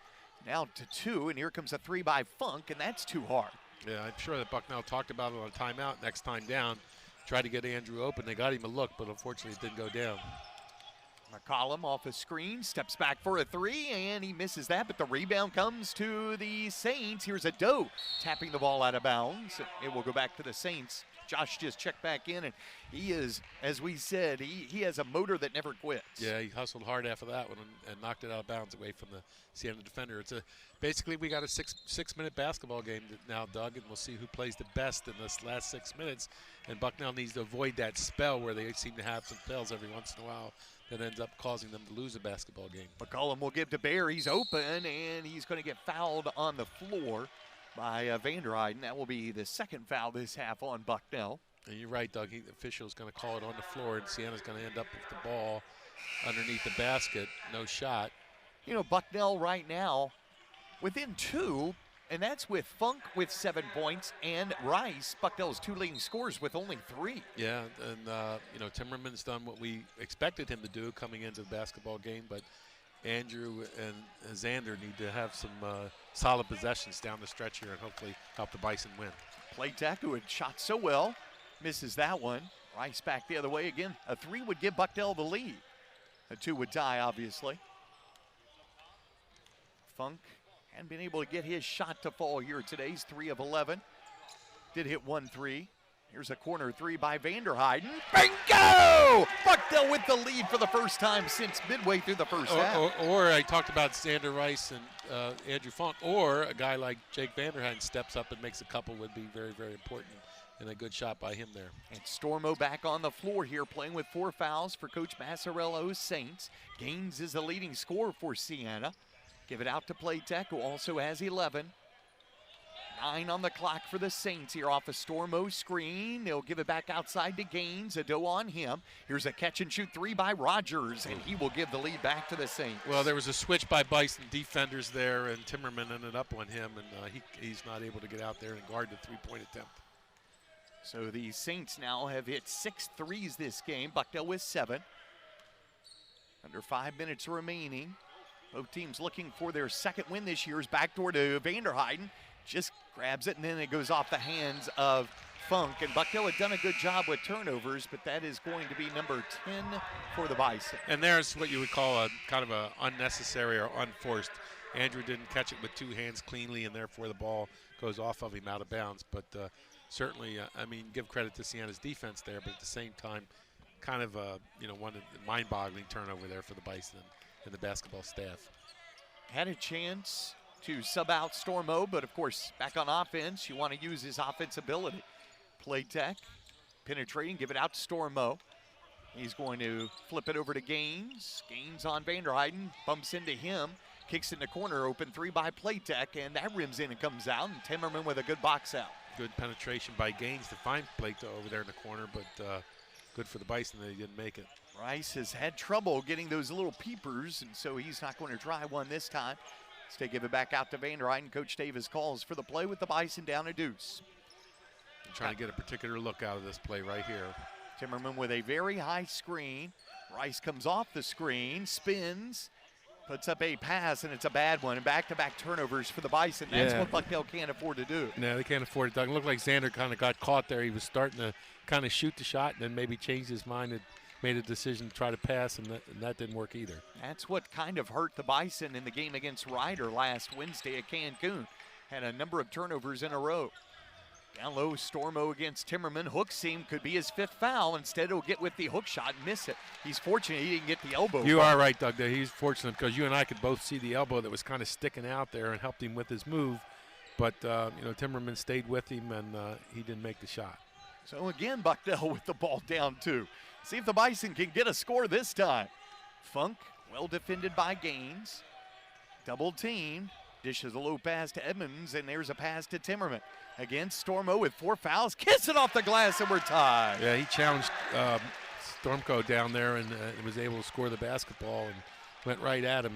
now to 2, and here comes a 3 by Funk, and that's too hard. Yeah, I'm sure that Bucknell talked about it on timeout. Next time down, tried to get Andrew open. They got him a look, but unfortunately it didn't go down. McCollum off a screen, steps back for a three, and he misses that, but the rebound comes to the Saints. Here's a Doe tapping the ball out of bounds. It will go back to the Saints. Josh just checked back in, and he is, as we said, he has a motor that never quits. Yeah, he hustled hard after that one and knocked it out of bounds away from the Siena defender. It's basically we got a six-minute basketball game now, Doug, and we'll see who plays the best in this last 6 minutes. And Bucknell needs to avoid that spell where they seem to have some spells every once in a while that ends up causing them to lose a basketball game. McCollum will give to Bear. He's open, and he's going to get fouled on the floor by Vanderheiden. That will be the second foul this half on Bucknell. And you're right, Doug. The official is going to call it on the floor, and Siena's going to end up with the ball underneath the basket. No shot. You know, Bucknell right now within 2, and that's with Funk with 7 points and Rice, Bucknell's 2 leading scorers, with only 3. Yeah, and you know, Timmerman's done what we expected him to do coming into the basketball game, but Andrew and Xander need to have some solid possessions down the stretch here and hopefully help the Bison win. Playtech, who had shot so well, misses that one. Rice back the other way again. A 3 would give Bucknell the lead. A 2 would tie, obviously. Funk hadn't been able to get his shot to fall here today. He's 3 of 11. Did hit 1 3. Here's a corner 3 by Vanderheiden. Bingo! Bucknell with the lead for the first time since midway through the first half. Or I talked about Xander Rice and Andrew Funk, or a guy like Jake Vanderheiden steps up and makes a couple would be very, very important, and a good shot by him there. And Stormo back on the floor here, playing with 4 fouls for Coach Massarello's Saints. Gaines is the leading scorer for Siena. Give it out to Playtech, who also has 11. 9 on the clock for the Saints here off a Stormo screen. They'll give it back outside to Gaines. A Doe on him. Here's a catch-and-shoot 3 by Rogers, and he will give the lead back to the Saints. Well, there was a switch by Bison defenders there, and Timmerman ended up on him, and he's not able to get out there and guard the three-point attempt. So the Saints now have hit 6 threes this game. Bucknell with 7. Under 5 minutes remaining. Both teams looking for their second win this year. Is backdoor to Vanderheiden. Just grabs it, and then it goes off the hands of Funk. And Bucknell had done a good job with turnovers, but that is going to be number 10 for the Bison. And there's what you would call a kind of a unnecessary or unforced. Andrew didn't catch it with 2 hands cleanly, and therefore the ball goes off of him out of bounds. But certainly, I mean, give credit to Siena's defense there, but at the same time, kind of one mind-boggling turnover there for the Bison and the basketball staff. Had a chance to sub out Stormo, but of course, back on offense, you want to use his offensibility. Playtech, penetrating, give it out to Stormo. He's going to flip it over to Gaines. Gaines on Vanderheiden, bumps into him, kicks in the corner, open 3 by Playtech, and that rims in and comes out, and Timmerman with a good box out. Good penetration by Gaines to find Playtech over there in the corner, but good for the Bison that he didn't make it. Rice has had trouble getting those little peepers, and so he's not going to try one this time. Instead, give it back out to Vanderheiden. Coach Davis calls for the play with the Bison down a deuce. I'm trying to get a particular look out of this play right here. Timmerman with a very high screen. Rice comes off the screen, spins, puts up a pass, and it's a bad one. And back-to-back turnovers for the Bison. That's what Bucknell can't afford to do. No, they can't afford it, Doug. It looked like Xander kind of got caught there. He was starting to kind of shoot the shot and then maybe changed his mind and made a decision to try to pass, and that didn't work either. That's what kind of hurt the Bison in the game against Ryder last Wednesday at Cancun. Had a number of turnovers in a row. Down low, Stormo against Timmerman. Hook seam could be his 5th foul. Instead, he'll get with the hook shot and miss it. He's fortunate he didn't get the elbow. You are right, Doug. He's fortunate because you and I could both see the elbow that was kind of sticking out there and helped him with his move. But, Timmerman stayed with him, and he didn't make the shot. So, again, Bucknell with the ball down 2. See if the Bison can get a score this time. Funk, well defended by Gaines. Double team. Dishes a low pass to Edmonds, and there's a pass to Timmerman. Again, Stormo with 4 fouls. Kiss it off the glass, and we're tied. Yeah, he challenged Stormco down there and was able to score the basketball and went right at him.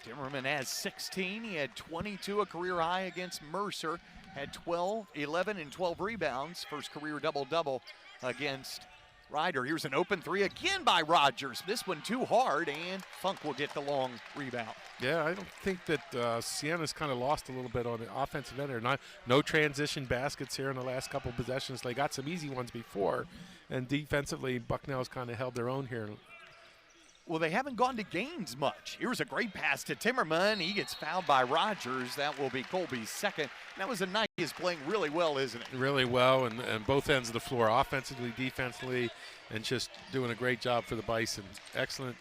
Timmerman has 16. He had 22, a career high against Mercer. Had 12, 11, and 12 rebounds. First career double-double against Ryder, here's an open three again by Rogers. This one too hard, and Funk will get the long rebound. Yeah, I don't think that Siena's kind of lost a little bit on the offensive end. No transition baskets here in the last couple of possessions. They got some easy ones before, and defensively, Bucknell's kind of held their own here. Well, they haven't gone to Gaines much. Here's a great pass to Timmerman. He gets fouled by Rogers. That will be Colby's second. That was a night. He is playing really well, isn't it? Really well, and both ends of the floor, offensively, defensively, and just doing a great job for the Bison. Excellent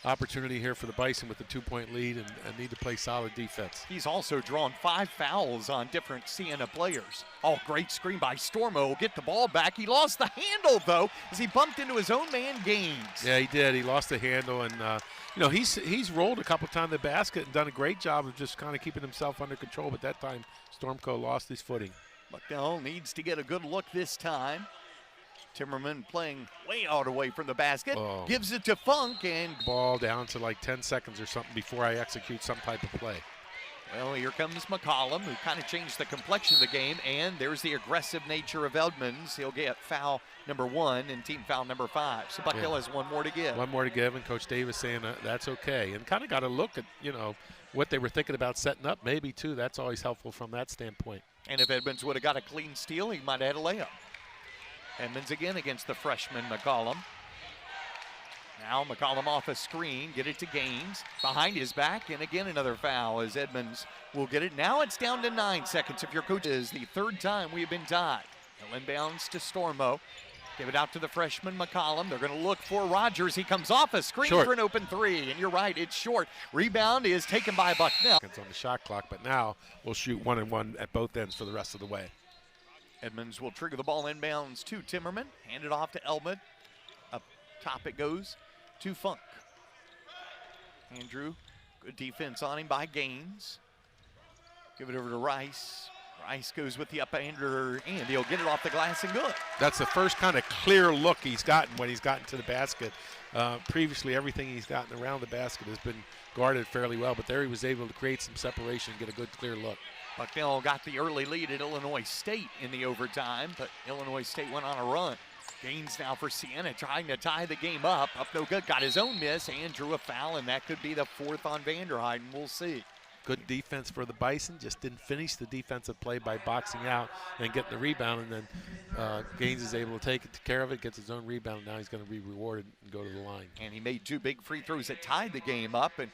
opportunity here for the Bison with the 2-point lead and need to play solid defense. He's also drawn 5 fouls on different Siena players. Oh, great screen by Stormo. Will get the ball back. He lost the handle, though, as he bumped into his own man, Gaines. Yeah, he did. He lost the handle, and he's rolled a couple times the basket and done a great job of just kind of keeping himself under control, but that time Stormco lost his footing. Bucknell needs to get a good look this time. Timmerman playing way out away from the basket, gives it to Funk, and ball down to like 10 seconds or something before I execute some type of play. Well, here comes McCollum, who kind of changed the complexion of the game, and there's the aggressive nature of Edmonds. He'll get foul number 1 and team foul number 5. So Bucknell has one more to give. One more to give, and Coach Davis saying that's okay. And kind of got to look at, what they were thinking about setting up maybe, too. That's always helpful from that standpoint. And if Edmonds would have got a clean steal, he might have had a layup. Edmonds again against the freshman McCollum. Now McCollum off a screen, get it to Gaines, behind his back, and again another foul as Edmonds will get it. Now it's down to 9 seconds. If your coach is the 3rd time we have been tied. He'll inbounds to Stormo. Give it out to the freshman McCollum. They're going to look for Rogers. He comes off a screen for an open 3, and you're right, it's short. Rebound is taken by Bucknell. It's on the shot clock, but now we'll shoot 1-and-1 at both ends for the rest of the way. Edmonds will trigger the ball inbounds to Timmerman. Hand it off to Elman. Up top it goes to Funk. Andrew, good defense on him by Gaines. Give it over to Rice. Rice goes with the up-hander, and he'll get it off the glass and good. That's the first kind of clear look he's gotten when he's gotten to the basket. Previously, everything he's gotten around the basket has been guarded fairly well, but there he was able to create some separation and get a good clear look. Bucknell got the early lead at Illinois State in the overtime, but Illinois State went on a run. Gaines now for Siena, trying to tie the game up. Up no good, got his own miss and drew a foul, and that could be the 4th on Vanderheiden. We'll see. Good defense for the Bison, just didn't finish the defensive play by boxing out and getting the rebound, and then Gaines is able to take care of it, gets his own rebound, and now he's going to be rewarded and go to the line. And he made 2 big free throws that tied the game up, and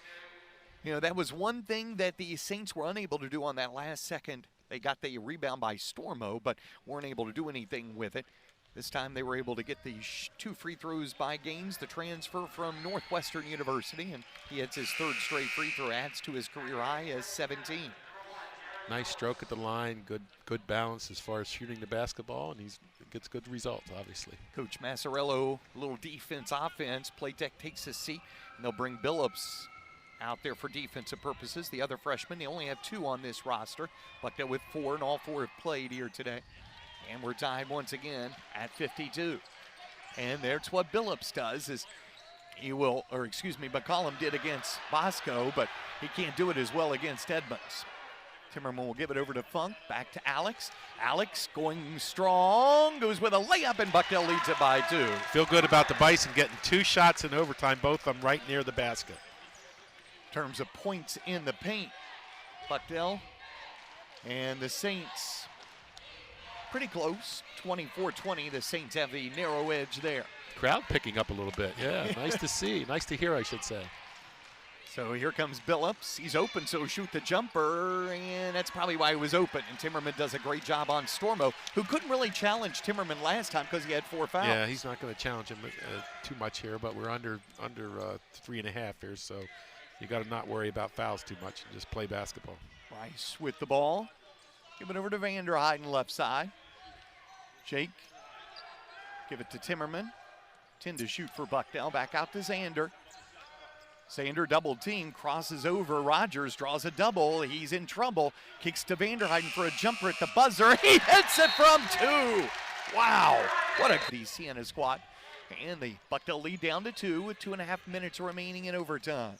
that was one thing that the Saints were unable to do on that last second. They got the rebound by Stormo, but weren't able to do anything with it. This time they were able to get the 2 free throws by Gaines, the transfer from Northwestern University, and he hits his 3rd straight free throw, adds to his career high as 17. Nice stroke at the line, good balance as far as shooting the basketball, and he gets good results, obviously. Coach Massarello, a little defense, offense. Playtech takes a seat, and they'll bring Billups out there for defensive purposes. The other freshmen, they only have 2 on this roster. Bucknell with 4, and all 4 have played here today. And we're tied once again at 52. And that's what Billups does, is McCollum did against Bosco, but he can't do it as well against Edmonds. Timmerman will give it over to Funk, back to Alex. Alex going strong, goes with a layup, and Bucknell leads it by 2. Feel good about the Bison getting 2 shots in overtime, both of them right near the basket. In terms of points in the paint, Bucknell and the Saints pretty close, 24-20. The Saints have the narrow edge there. Crowd picking up a little bit. Yeah, nice to see. Nice to hear, I should say. So here comes Billups. He's open, so shoot the jumper, and that's probably why he was open. And Timmerman does a great job on Stormo, who couldn't really challenge Timmerman last time because he had 4 fouls. Yeah, he's not going to challenge him too much here, but we're under 3.5 here, so you got to not worry about fouls too much and just play basketball. Rice with the ball. Give it over to Vanderheiden, left side. Jake, give it to Timmerman. 10 to shoot for Bucknell. Back out to Zander. Zander double team, crosses over. Rogers draws a double. He's in trouble. Kicks to Vanderheiden for a jumper at the buzzer. He hits it from 2. Wow. What a Siena squad. And the Bucknell lead down to 2 with 2.5 minutes remaining in overtime.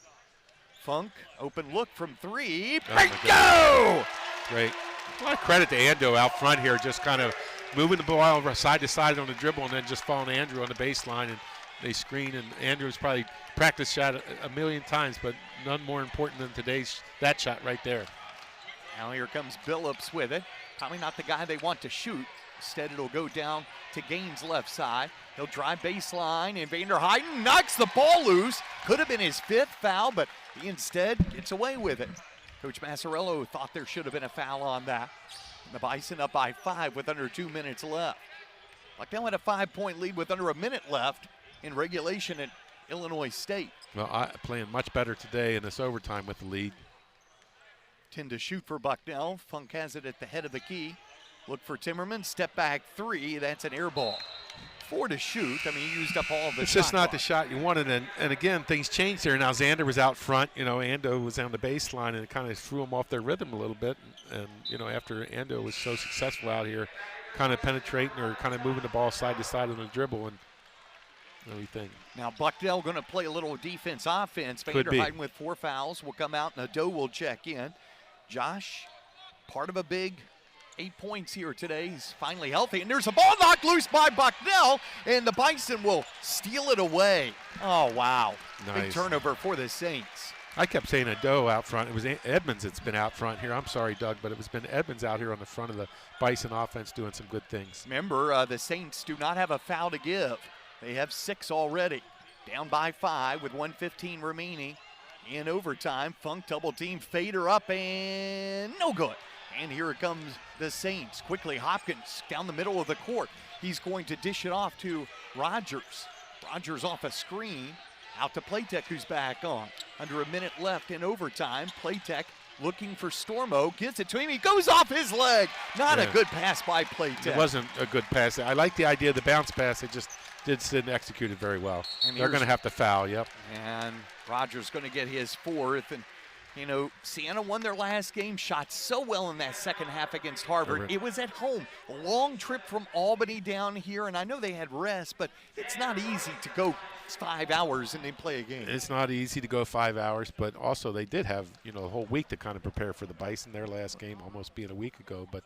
Funk, open look from 3. Bingo! Great. A lot of credit to Ando out front here, just kind of moving the ball side to side on the dribble and then just following Andrew on the baseline, and they screen, and Andrew's probably practiced shot a million times, but none more important than that shot right there. Now here comes Billups with it. Probably not the guy they want to shoot. Instead, it'll go down to Gaines left side. He'll drive baseline, and Vanderheiden knocks the ball loose. Could have been his 5th foul, but he instead gets away with it. Coach Massarello thought there should have been a foul on that. And the Bison up by 5 with under 2 minutes left. Bucknell had a 5-point lead with under a minute left in regulation at Illinois State. Well, playing much better today in this overtime with the lead. 10 to shoot for Bucknell. Funk has it at the head of the key. Look for Timmerman, step back 3, that's an air ball. 4 to shoot, I mean, he used up all of the It's just not the shot you wanted, and again, things changed there. Now Xander was out front, Ando was on the baseline, and it kind of threw him off their rhythm a little bit. And after Ando was so successful out here, kind of penetrating or kind of moving the ball side to side on the dribble and everything. Now Bucknell going to play a little defense-offense. Vanderheiden with 4 fouls will come out, and Ado will check in. Josh, part of a big 8 points here today. He's finally healthy, and there's a ball knocked loose by Bucknell, and the Bison will steal it away. Oh, wow. Nice. Big turnover for the Saints. I kept saying Ado out front. It was Edmonds that's been out front here. I'm sorry, Doug, but it's been Edmonds out here on the front of the Bison offense doing some good things. Remember, the Saints do not have a foul to give. They have 6 already. Down by 5 with 1:15 remaining in overtime. Funk double team, fader up, and no good. And here it comes the Saints. Quickly, Hopkins down the middle of the court. He's going to dish it off to Rogers. Rogers off a screen. Out to Platek, who's back on. Under a minute left in overtime. Platek looking for Stormo. Gets it to him. He goes off his leg. Not a good pass by Platek. It wasn't a good pass. I like the idea of the bounce pass. It just didn't execute it very well. And they're going to have to foul, yep. And Rogers going to get his 4th. And Siena won their last game, shot so well in that second half against Harvard. It was at home. A long trip from Albany down here, and I know they had rest, but it's not easy to go 5 hours and then play a game. It's not easy to go 5 hours, but also they did have, a whole week to kind of prepare for the Bison. Their last game almost being a week ago, but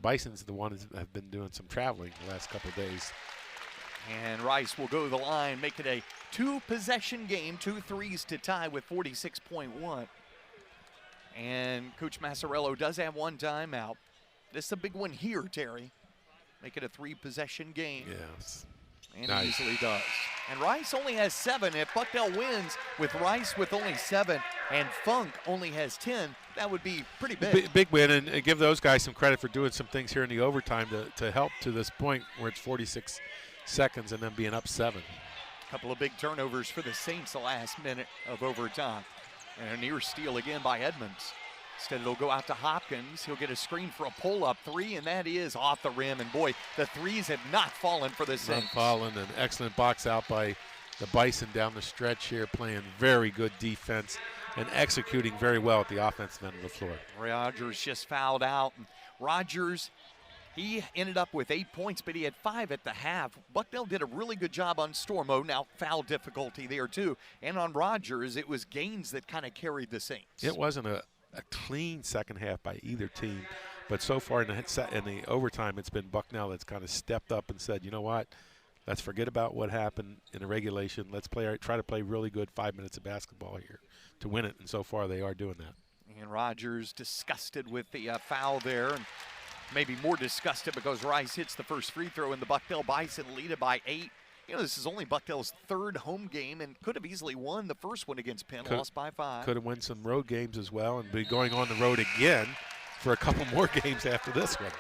Bison's the ones that have been doing some traveling the last couple of days. And Rice will go to the line, make it a 2-possession game, 2 threes to tie with 46.1. And Coach Massarello does have 1 timeout. This is a big one here, Terry. Make it a 3-possession game. Yes. And it easily does. And Rice only has 7. If Bucknell wins with Rice with only 7 and Funk only has 10, that would be pretty big. Big win, and give those guys some credit for doing some things here in the overtime to help to this point where it's 46 seconds and then being up 7. A couple of big turnovers for the Saints the last minute of overtime. And a near steal again by Edmonds. Instead, it'll go out to Hopkins. He'll get a screen for a pull-up 3, and that is off the rim. And, boy, the threes have not fallen for the Saints. Not fallen. An excellent box out by the Bison down the stretch here, playing very good defense and executing very well at the offensive end of the floor. Rogers just fouled out. Rogers, he ended up with 8 points, but he had 5 at the half. Bucknell did a really good job on Stormo. Now foul difficulty there, too. And on Rogers, it was Gaines that kind of carried the Saints. It wasn't a clean second half by either team, but so far in the overtime, it's been Bucknell that's kind of stepped up and said, you know what, let's forget about what happened in the regulation. Let's try to play really good 5 minutes of basketball here to win it, and so far they are doing that. And Rogers disgusted with the foul there, and maybe more disgusted because Rice hits the first free throw, and the Bucknell Bison lead it by 8. This is only Bucknell's 3rd home game and could have easily won the first one against Penn, lost by 5. Could have won some road games as well and be going on the road again for a couple more games after this one.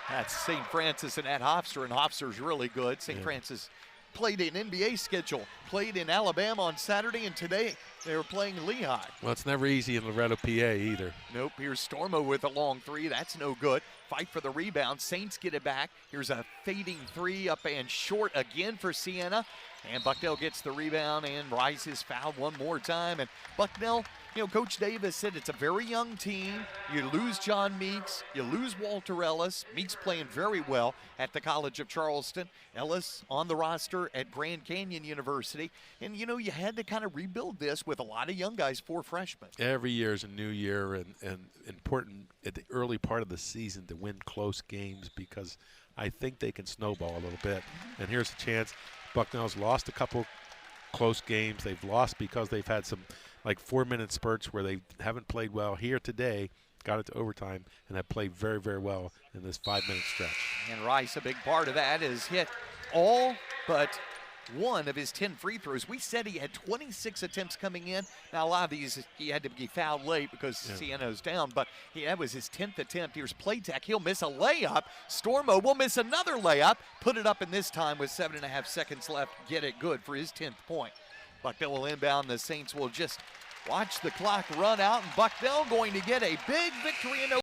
That's St. Francis and at Hofstra, and Hofstra's really good. St. Francis played an NBA schedule, played in Alabama on Saturday, and today they were playing Lehigh. Well, it's never easy in Loretto, PA either. Nope, here's Stormo with a long 3. That's no good. Fight for the rebound. Saints get it back. Here's a fading 3 up and short again for Siena. And Bucknell gets the rebound, and Rice is fouled one more time. And Bucknell, Coach Davis said it's a very young team. You lose John Meeks. You lose Walter Ellis. Meeks playing very well at the College of Charleston. Ellis on the roster at Grand Canyon University. And, you had to kind of rebuild this with a lot of young guys, 4 freshmen. Every year is a new year and important at the early part of the season to win close games because I think they can snowball a little bit. And here's a chance. Bucknell's lost a couple close games. They've lost because they've had some like 4-minute spurts where they haven't played well. Here today, got it to overtime, and have played very, very well in this 5-minute stretch. And Rice, a big part of that, has hit all but one of his 10 free throws. We said he had 26 attempts coming in. Now, a lot of these he had to be fouled late because Siena's down, but that was his 10th attempt. Here's Playtech. He'll miss a layup. Stormo will miss another layup. Put it up in this time with 7.5 seconds left. Get it good for his 10th point. Bucknell will inbound. The Saints will just watch the clock run out, and Bucknell going to get a big victory in